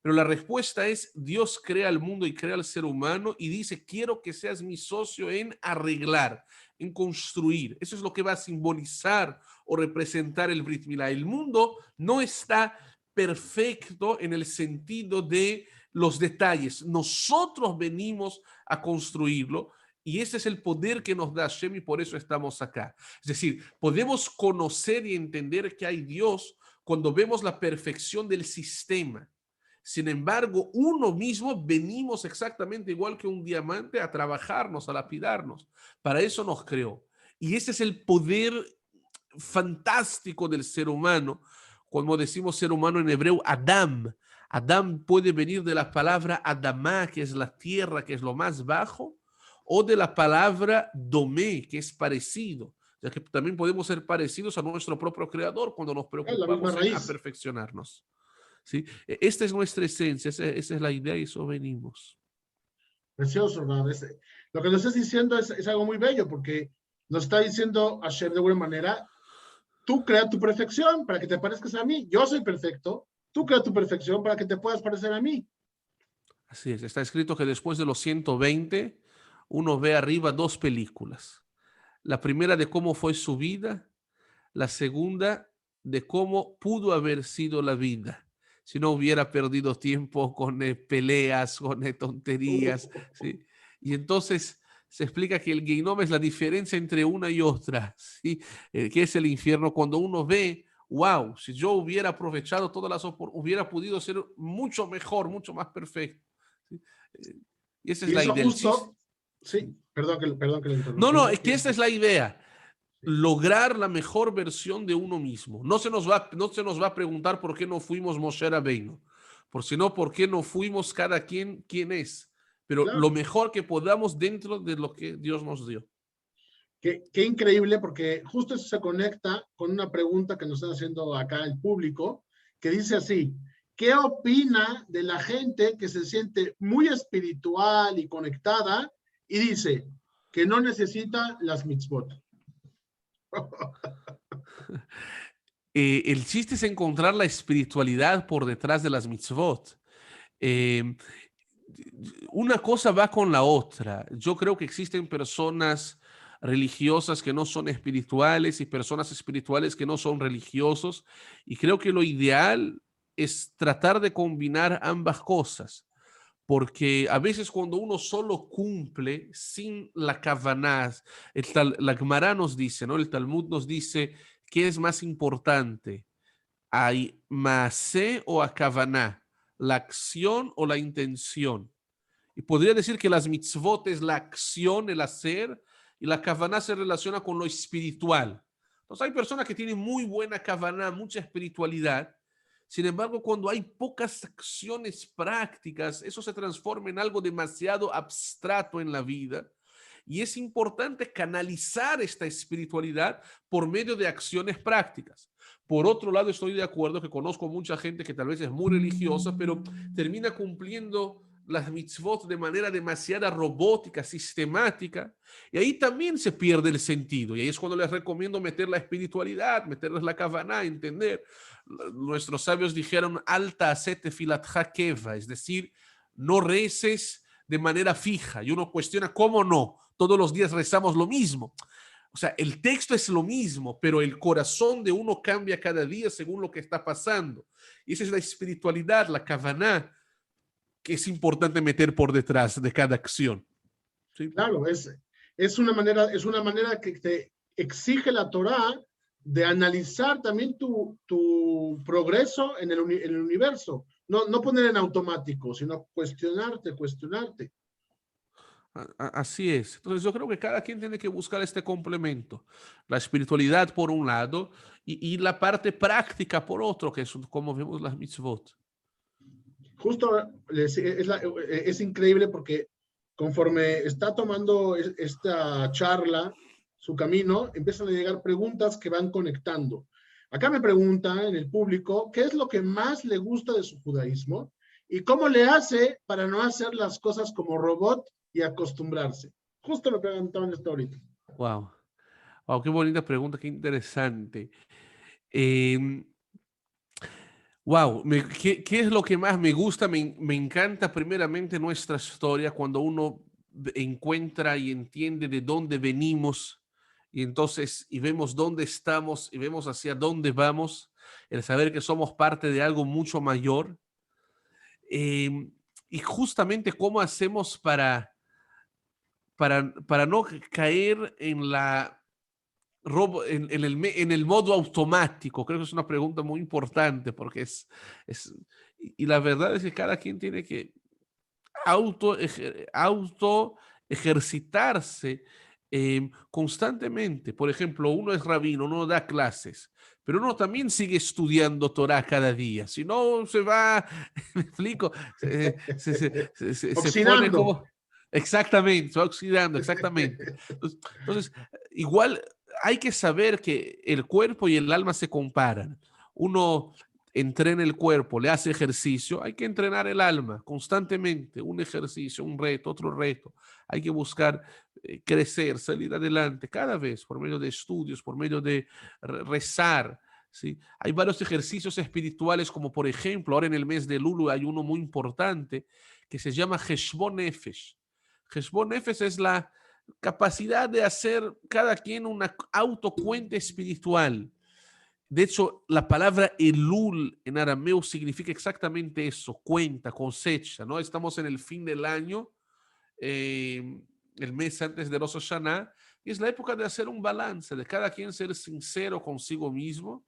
Pero la respuesta es, Dios crea el mundo y crea al ser humano y dice, quiero que seas mi socio en arreglar, en construir. Eso es lo que va a simbolizar o representar el Brit Milá. El mundo no está perfecto en el sentido de los detalles. Nosotros venimos a construirlo y ese es el poder que nos da Hashem y por eso estamos acá. Es decir, podemos conocer y entender que hay Dios cuando vemos la perfección del sistema. Sin embargo, uno mismo venimos exactamente igual que un diamante a trabajarnos, a lapidarnos. Para eso nos creó. Y ese es el poder fantástico del ser humano. Como decimos ser humano en hebreo, Adam. Adam puede venir de la palabra Adamá, que es la tierra, que es lo más bajo, o de la palabra Domé, que es parecido, ya que también podemos ser parecidos a nuestro propio creador cuando nos Es la misma preocupamos en raíz. perfeccionarnos. ¿Sí? Esta es nuestra esencia, esa es la idea y eso venimos. Precioso, Rab. Lo que nos estás diciendo es algo muy bello, porque nos está diciendo Hashem de alguna manera, tú crea tu perfección para que te parezcas a mí. Yo soy perfecto, tú crea tu perfección para que te puedas parecer a mí. Así es, está escrito que después de los 120, uno ve arriba dos películas. La primera de cómo fue su vida, la segunda de cómo pudo haber sido la vida si no hubiera perdido tiempo con peleas, con tonterías, ¿sí? Y entonces se explica que el Geinom es la diferencia entre una y otra, ¿sí? Que es el infierno cuando uno ve, wow, si yo hubiera aprovechado todas las oportunidades, hubiera podido ser mucho mejor, mucho más perfecto, ¿sí? Y esa es Y la eso idea. El chiste. justo, sí, perdón que le No, interrumpí. no, es que esta es la idea. Sí. Lograr la mejor versión de uno mismo. No se nos va a preguntar por qué no fuimos Moshe Rabbeinu, por sino por qué no fuimos cada quien es, pero lo Claro, mejor que podamos dentro de lo que Dios nos dio. qué increíble, porque justo eso se conecta con una pregunta que nos está haciendo acá el público, que dice así, ¿qué opina de la gente que se siente muy espiritual y conectada y dice que no necesita las mitzvot? El chiste es encontrar la espiritualidad por detrás de las mitzvot. Eh, una cosa va con la otra. Yo creo que existen personas religiosas que no son espirituales y personas espirituales que no son religiosos. Y creo que lo ideal es tratar de combinar ambas cosas. Porque a veces cuando uno solo cumple sin la kavaná, la Gemara nos dice, ¿no? El Talmud nos dice qué es más importante, ¿hay maasé o a kavaná? ¿La acción o la intención? Y podría decir que las mitzvot es la acción, el hacer, y la kavaná se relaciona con lo espiritual. Entonces hay personas que tienen muy buena kavaná, mucha espiritualidad. Sin embargo, cuando hay pocas acciones prácticas, eso se transforma en algo demasiado abstracto en la vida. Y es importante canalizar esta espiritualidad por medio de acciones prácticas. Por otro lado, estoy de acuerdo que conozco mucha gente que tal vez es muy religiosa, pero termina cumpliendo las mitzvot de manera demasiado robótica, sistemática, y ahí también se pierde el sentido. Y ahí es cuando les recomiendo meter la espiritualidad, meterles la kavaná, entender. Nuestros sabios dijeron, alta asete filatja keva, es decir, no reces de manera fija. Y uno cuestiona, ¿cómo no? Todos los días rezamos lo mismo. O sea, el texto es lo mismo, pero el corazón de uno cambia cada día según lo que está pasando. Y esa es la espiritualidad, la kavaná, que es importante meter por detrás de cada acción. ¿Sí? Claro, es una manera que te exige la Torá de analizar también tu progreso en el universo. No poner en automático, sino cuestionarte. Así es. Entonces yo creo que cada quien tiene que buscar este complemento. La espiritualidad por un lado y la parte práctica por otro, que es como vemos las mitzvot. Justo es increíble porque conforme está tomando esta charla, su camino, empiezan a llegar preguntas que van conectando. Acá me preguntan en el público, ¿qué es lo que más le gusta de su judaísmo? ¿Y cómo le hace para no hacer las cosas como robot y acostumbrarse? Justo me preguntaban esto ahorita. Wow. Wow, qué bonita pregunta, qué interesante. Eh, wow, ¿qué es lo que más me gusta? Me encanta primeramente nuestra historia, cuando uno encuentra y entiende de dónde venimos y entonces y vemos dónde estamos y vemos hacia dónde vamos, el saber que somos parte de algo mucho mayor. Eh, y justamente cómo hacemos para no caer en la en el modo automático. Creo que es una pregunta muy importante porque y la verdad es que cada quien tiene que auto ejercitarse constantemente. Por ejemplo, uno es rabino, uno da clases, pero uno también sigue estudiando Torah cada día. Si no, se va, me explico, se pone Oxidando. como... Exactamente, se va oxidando, exactamente. Entonces, igual hay que saber que el cuerpo y el alma se comparan. Uno entrena el cuerpo, le hace ejercicio, hay que entrenar el alma constantemente, un ejercicio, un reto, otro reto. Hay que buscar crecer, salir adelante cada vez por medio de estudios, por medio de rezar. ¿Sí? Hay varios ejercicios espirituales, como por ejemplo, ahora en el mes de Lulu hay uno muy importante que se llama Heshbon Nefesh. Heshbon Nefesh es la capacidad de hacer cada quien una autocuenta espiritual. De hecho, la palabra Elul en arameo significa exactamente eso, cuenta, cosecha, ¿no? Estamos en el fin del año, el mes antes de Rosh Hashanah, y es la época de hacer un balance, de cada quien ser sincero consigo mismo,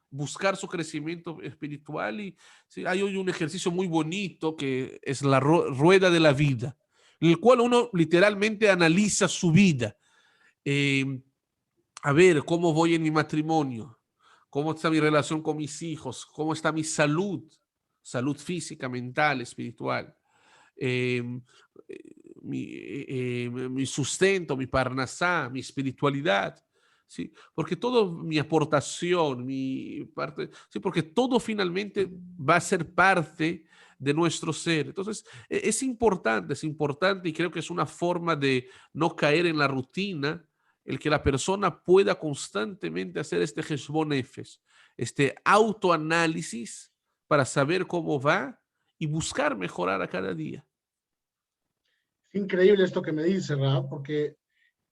buscar su crecimiento espiritual. Y sí, hay hoy un ejercicio muy bonito que es la rueda de la vida, en el cual uno literalmente analiza su vida. Eh, a ver, ¿cómo voy en mi matrimonio? ¿Cómo está mi relación con mis hijos? ¿Cómo está mi salud? Salud física, mental, espiritual. Eh, mi sustento, mi parnasá, mi espiritualidad. ¿Sí? Porque todo mi aportación, mi parte, sí, porque todo finalmente va a ser parte de nuestro ser. Entonces, es importante y creo que es una forma de no caer en la rutina, el que la persona pueda constantemente hacer este Heshbon Nefesh, este autoanálisis para saber cómo va y buscar mejorar a cada día. Es increíble esto que me dice, Rab, porque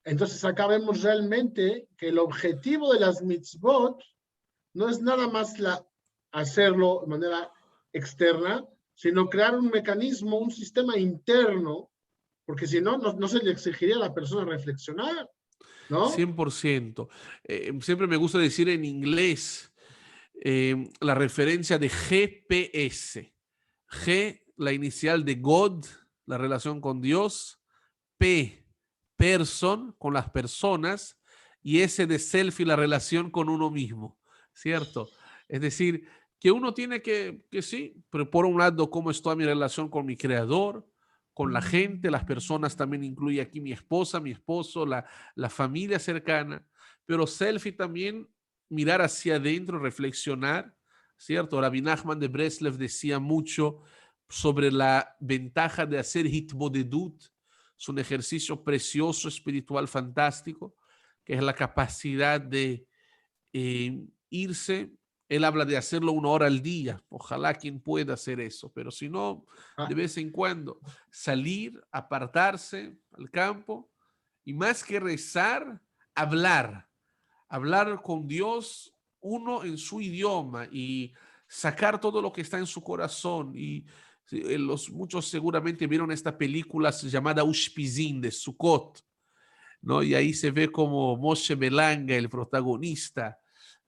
entonces acá vemos realmente que el objetivo de las mitzvot no es nada más hacerlo de manera externa, sino crear un mecanismo, un sistema interno, porque si no, no se le exigiría a la persona reflexionar, ¿no? 100%. Siempre me gusta decir en inglés la referencia de GPS. G, la inicial de God, la relación con Dios. P, person, con las personas. Y S de selfie, la relación con uno mismo. ¿Cierto? Es decir, que uno tiene que sí, pero por un lado, cómo está mi relación con mi creador, con la gente, las personas, también incluye aquí mi esposa, mi esposo, la familia cercana, pero selfie también, mirar hacia adentro, reflexionar, ¿cierto? Rabbi Nachman de Breslev decía mucho sobre la ventaja de hacer hitbodedut. Es un ejercicio precioso, espiritual, fantástico, que es la capacidad de irse. Él habla de hacerlo 1 hora al día. Ojalá quien pueda hacer eso, pero si no, de Ah, vez en cuando salir, apartarse al campo y más que rezar, hablar con Dios, uno en su idioma, y sacar todo lo que está en su corazón. Y sí, muchos seguramente vieron esta película llamada Ushpizin de Sukkot, ¿no? Y ahí se ve como Moshe Belanga, el protagonista,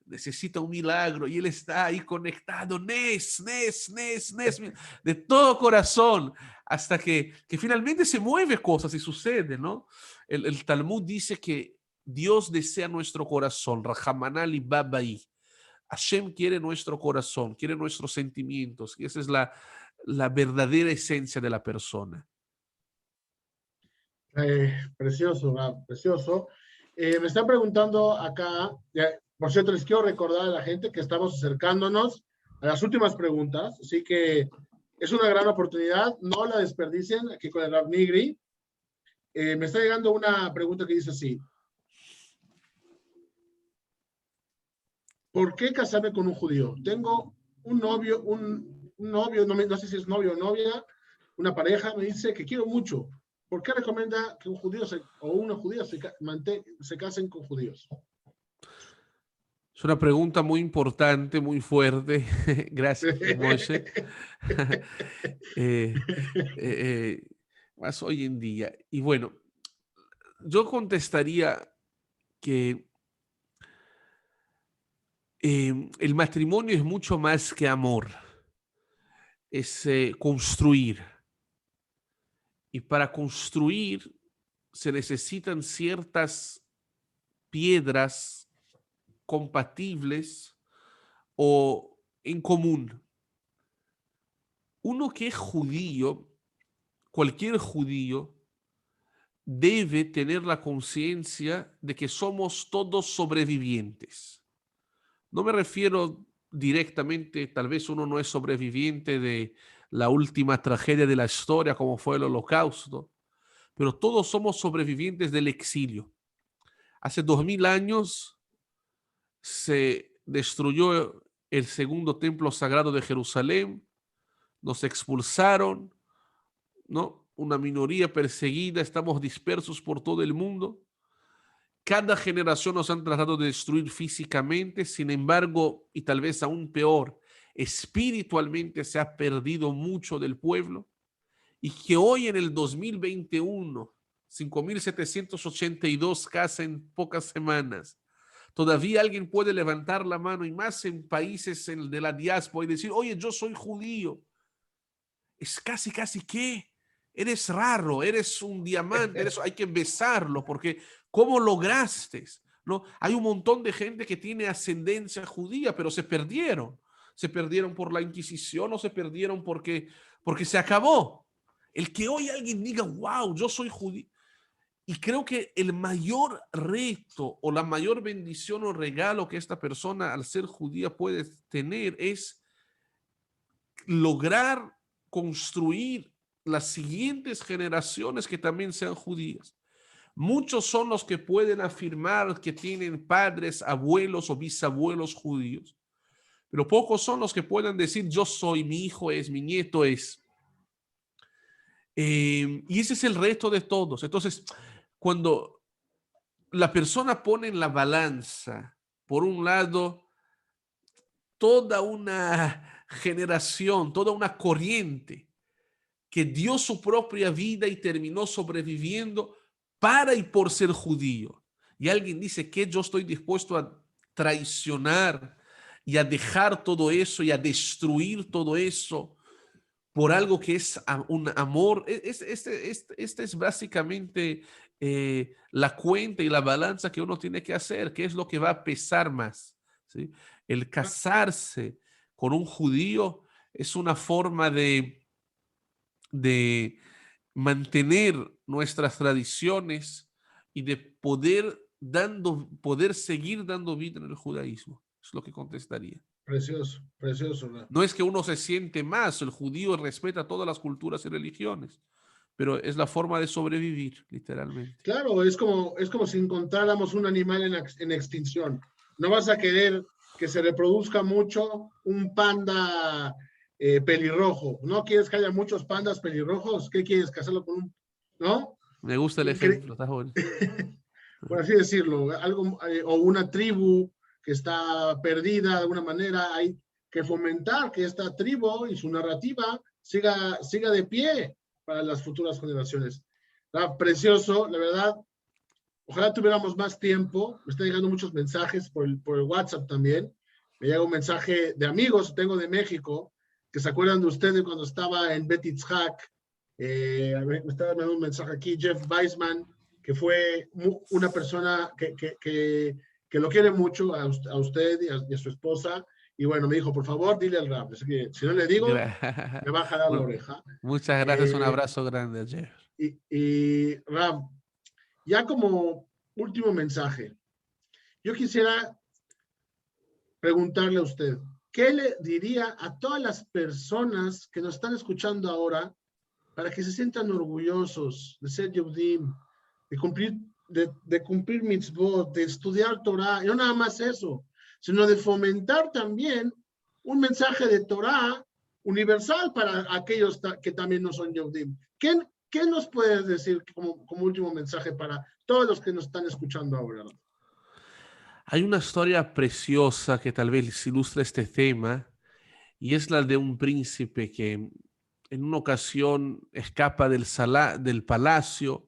necesita un milagro y él está ahí conectado, Nes, de todo corazón, hasta que finalmente se mueve cosas y sucede, ¿no? El Talmud dice que Dios desea nuestro corazón, Rahamanali Babai. Hashem quiere nuestro corazón, quiere nuestros sentimientos, y esa es la verdadera esencia de la persona. precioso, Rab, precioso. Me están preguntando acá, por cierto, les quiero recordar a la gente que estamos acercándonos a las últimas preguntas, así que es una gran oportunidad, no la desperdicien aquí con el Rav Nigri. Me está llegando una pregunta que dice así: ¿por qué casarme con un judío? Tengo un novio, no sé si es novio o novia, una pareja, me dice que quiero mucho. ¿Por qué recomienda que un judío o una judía se casen con judíos? Es una pregunta muy importante, muy fuerte. Gracias, Moshe. Eh, más hoy en día. Y bueno, yo contestaría que el matrimonio es mucho más que amor, es construir. Y para construir se necesitan ciertas piedras compatibles o en común. Uno que es judío, cualquier judío, debe tener la conciencia de que somos todos sobrevivientes. No me refiero directamente, tal vez uno no es sobreviviente de la última tragedia de la historia como fue el Holocausto, pero todos somos sobrevivientes del exilio. Hace 2000 años se destruyó el segundo templo sagrado de Jerusalén, nos expulsaron, ¿no? Una minoría perseguida, estamos dispersos por todo el mundo. Cada generación nos han tratado de destruir físicamente, sin embargo, y tal vez aún peor, espiritualmente se ha perdido mucho del pueblo, y que hoy en el 2021, 5.782 casi en pocas semanas, todavía alguien puede levantar la mano, y más en países de la diáspora, y decir, oye, yo soy judío. Es casi que eres raro, eres un diamante, hay que besarlo, porque ¿cómo lograste? ¿No? Hay un montón de gente que tiene ascendencia judía, pero se perdieron. Se perdieron por la Inquisición o se perdieron porque se acabó. El que hoy alguien diga, wow, yo soy judío. Y creo que el mayor reto o la mayor bendición o regalo que esta persona al ser judía puede tener es lograr construir las siguientes generaciones que también sean judías. Muchos son los que pueden afirmar que tienen padres, abuelos o bisabuelos judíos, pero pocos son los que puedan decir yo soy, mi hijo es, mi nieto es. Y ese es el reto de todos. Entonces, cuando la persona pone en la balanza, por un lado, toda una generación, toda una corriente que dio su propia vida y terminó sobreviviendo para y por ser judío. Y alguien dice que yo estoy dispuesto a traicionar y a dejar todo eso y a destruir todo eso por algo que es un amor. Este es básicamente la cuenta y la balanza que uno tiene que hacer, qué es lo que va a pesar más, ¿sí? El casarse con un judío es una forma de mantener nuestras tradiciones y de poder seguir dando vida en el judaísmo. Es lo que contestaría. Precioso, precioso. ¿No? No es que uno se siente más, el judío respeta todas las culturas y religiones, pero es la forma de sobrevivir, literalmente. Claro, es como si encontráramos un animal en extinción. No vas a querer que se reproduzca mucho un panda pelirrojo. ¿No quieres que haya muchos pandas pelirrojos? ¿Qué quieres? ¿Casarlo con un...? ¿No? Me gusta el ejemplo, está bueno. Por así decirlo, algo, o una tribu que está perdida de alguna manera, hay que fomentar que esta tribu y su narrativa siga de pie para las futuras generaciones. Precioso, la verdad. Ojalá tuviéramos más tiempo. Me están llegando muchos mensajes por el WhatsApp también. Me llega un mensaje de amigos, tengo de México, que se acuerdan de ustedes cuando estaba en Bet Itzhak. Me está dando un mensaje aquí, Jeff Weissman, que fue una persona que lo quiere mucho a usted y a su esposa. Y bueno, me dijo, por favor, dile al Rab. Así que si no le digo, me va a jalar la oreja. Muchas gracias, un abrazo grande, Jeff. Y Rab, ya como último mensaje. Yo quisiera preguntarle a usted, ¿qué le diría a todas las personas que nos están escuchando ahora para que se sientan orgullosos de ser Yehudim, de cumplir mitzvot, de estudiar Torah, y no nada más eso, sino de fomentar también un mensaje de Torah universal para aquellos que también no son Yehudim? ¿Qué nos puedes decir como último mensaje para todos los que nos están escuchando ahora? Hay una historia preciosa que tal vez ilustra este tema, y es la de un príncipe que en una ocasión escapa del palacio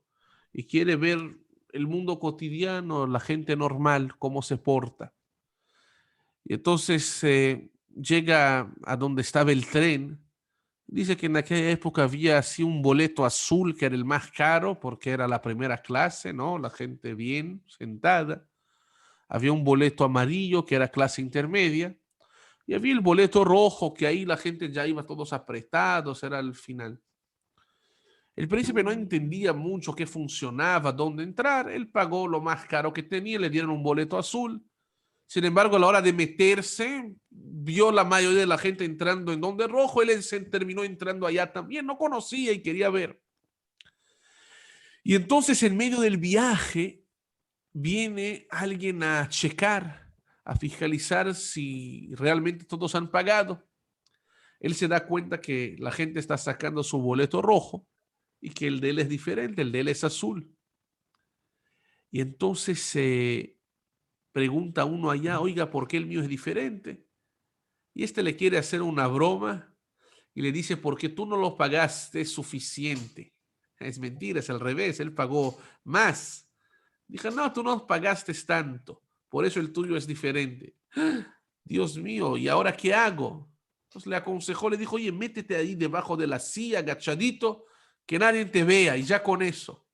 y quiere ver el mundo cotidiano, la gente normal, cómo se porta. Y entonces llega a donde estaba el tren. Dice que en aquella época había así un boleto azul que era el más caro porque era la primera clase, ¿no? La gente bien sentada. Había un boleto amarillo que era clase intermedia. Y había el boleto rojo, que ahí la gente ya iba todos apretados, era el final. El príncipe no entendía mucho qué funcionaba, dónde entrar. Él pagó lo más caro que tenía, le dieron un boleto azul. Sin embargo, a la hora de meterse, vio la mayoría de la gente entrando en donde rojo. Él se terminó entrando allá también. No conocía y quería ver. Y entonces, en medio del viaje, viene alguien a checar, a fiscalizar si realmente todos han pagado. Él se da cuenta que la gente está sacando su boleto rojo y que el de él es diferente, el de él es azul. Y entonces se pregunta uno allá, oiga, ¿por qué el mío es diferente? Y este le quiere hacer una broma y le dice, porque tú no lo pagaste suficiente. Es mentira, es al revés, él pagó más. Dijo, no, tú no pagaste tanto, por eso el tuyo es diferente. Dios mío, ¿y ahora qué hago? Entonces le aconsejó, le dijo, oye, métete ahí debajo de la silla, agachadito, que nadie te vea, y ya con eso.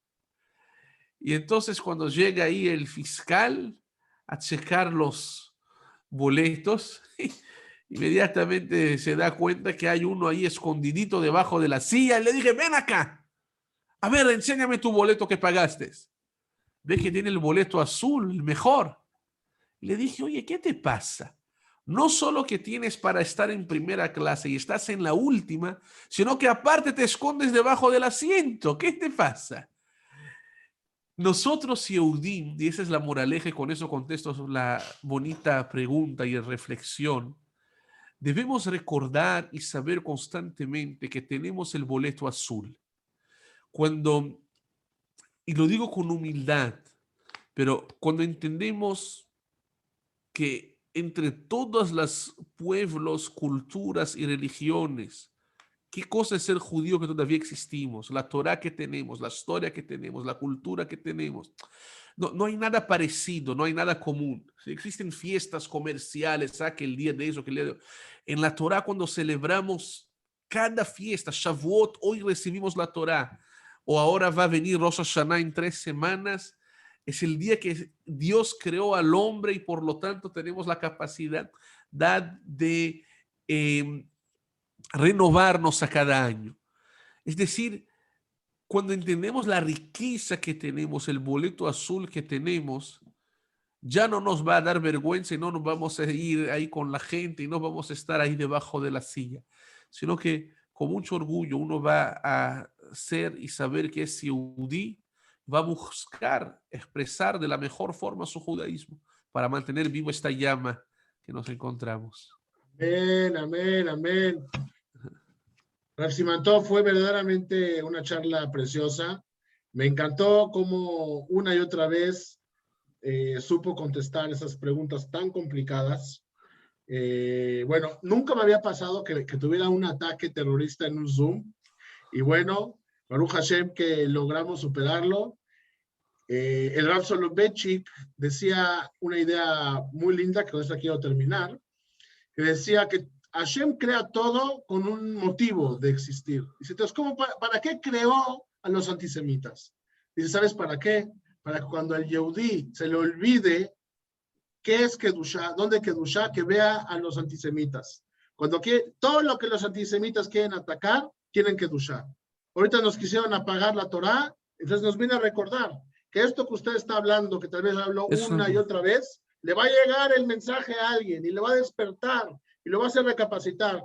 Y entonces cuando llega ahí el fiscal a checar los boletos, inmediatamente se da cuenta que hay uno ahí escondidito debajo de la silla, y le dije, ven acá, a ver, enséñame tu boleto que pagaste. Ve que tiene el boleto azul, el mejor. Le dije, oye, ¿qué te pasa? No solo que tienes para estar en primera clase y estás en la última, sino que aparte te escondes debajo del asiento. ¿Qué te pasa? Nosotros, Yehudim, y esa es la moraleja, y con eso contesto la bonita pregunta y reflexión, debemos recordar y saber constantemente que tenemos el boleto azul. Cuando, y lo digo con humildad, pero cuando entendemos que entre todos los pueblos, culturas y religiones, ¿qué cosa es ser judío que todavía existimos? La Torah que tenemos, la historia que tenemos, la cultura que tenemos. No hay nada parecido, no hay nada común. Existen fiestas comerciales, que el día de eso, que el día de... En la Torah, cuando celebramos cada fiesta, Shavuot, hoy recibimos la Torah, o ahora va a venir Rosh Hashanah en 3 semanas, es el día que Dios creó al hombre y por lo tanto tenemos la capacidad de renovarnos a cada año. Es decir, cuando entendemos la riqueza que tenemos, el boleto azul que tenemos, ya no nos va a dar vergüenza y no nos vamos a ir ahí con la gente y no vamos a estar ahí debajo de la silla, sino que con mucho orgullo uno va a ser y saber que es Yehudí, va a buscar expresar de la mejor forma su judaísmo para mantener vivo esta llama que nos encontramos. Amén, amén, amén. Rav Siman Tov, fue verdaderamente una charla preciosa. Me encantó cómo una y otra vez supo contestar esas preguntas tan complicadas. Bueno, nunca me había pasado que tuviera un ataque terrorista en un Zoom. Y bueno, Baruch Hashem que logramos superarlo. El Rav Soloveitchik decía una idea muy linda, que con esto quiero terminar, que decía que Hashem crea todo con un motivo de existir. Dice, entonces, ¿para qué creó a los antisemitas? Dice, ¿sabes para qué? Para que cuando el Yehudí se le olvide qué es Kedushá, dónde Kedushá, que vea a los antisemitas. Todo lo que los antisemitas quieren atacar, quieren Kedushá. Ahorita nos quisieron apagar la Torá, entonces nos viene a recordar que esto que usted está hablando, que tal vez habló Eso. una y otra vez, le va a llegar el mensaje a alguien y le va a despertar y lo va a hacer recapacitar.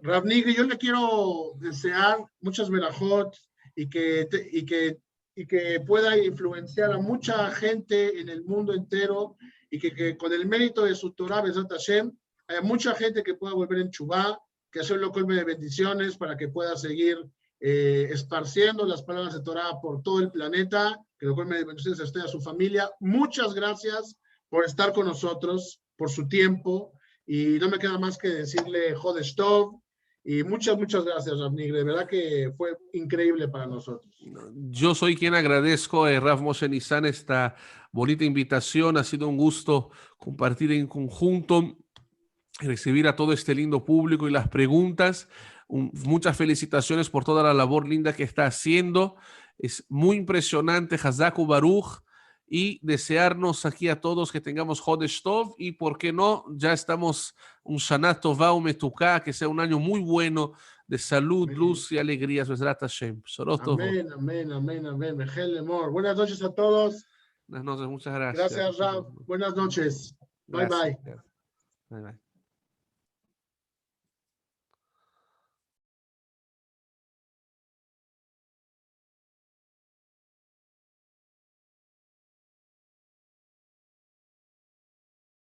Rav Nigri, yo le quiero desear muchas verajot y que pueda influenciar a mucha gente en el mundo entero y que con el mérito de su Torah, Besat Hashem, haya mucha gente que pueda volver en Chubá, que Hashem lo colme de bendiciones para que pueda seguir esparciendo las palabras de Torah por todo el planeta, que lo colme de bendiciones a usted y a su familia. Muchas gracias por estar con nosotros, por su tiempo, y no me queda más que decirle Jodesh Tov, y muchas gracias, Rav Nigri. De verdad que fue increíble para nosotros. Yo soy quien agradezco a Rav Moshe Nissan esta bonita invitación. Ha sido un gusto compartir en conjunto y recibir a todo este lindo público y las preguntas. Muchas felicitaciones por toda la labor linda que está haciendo. Es muy impresionante, Hazaku Baruch, y desearnos aquí a todos que tengamos Hodesh Tov y, ¿por qué no? Ya estamos un Shana Tová Umetuká, que sea un año muy bueno de salud, Amén. luz y alegrías. Bezrat Hashem. Amén, amén, amén, amén. Mejel Lemor. Buenas noches a todos. Buenas noches, muchas gracias. Gracias, Rav. Buenas noches. Bye, Gracias. bye. Bye, bye.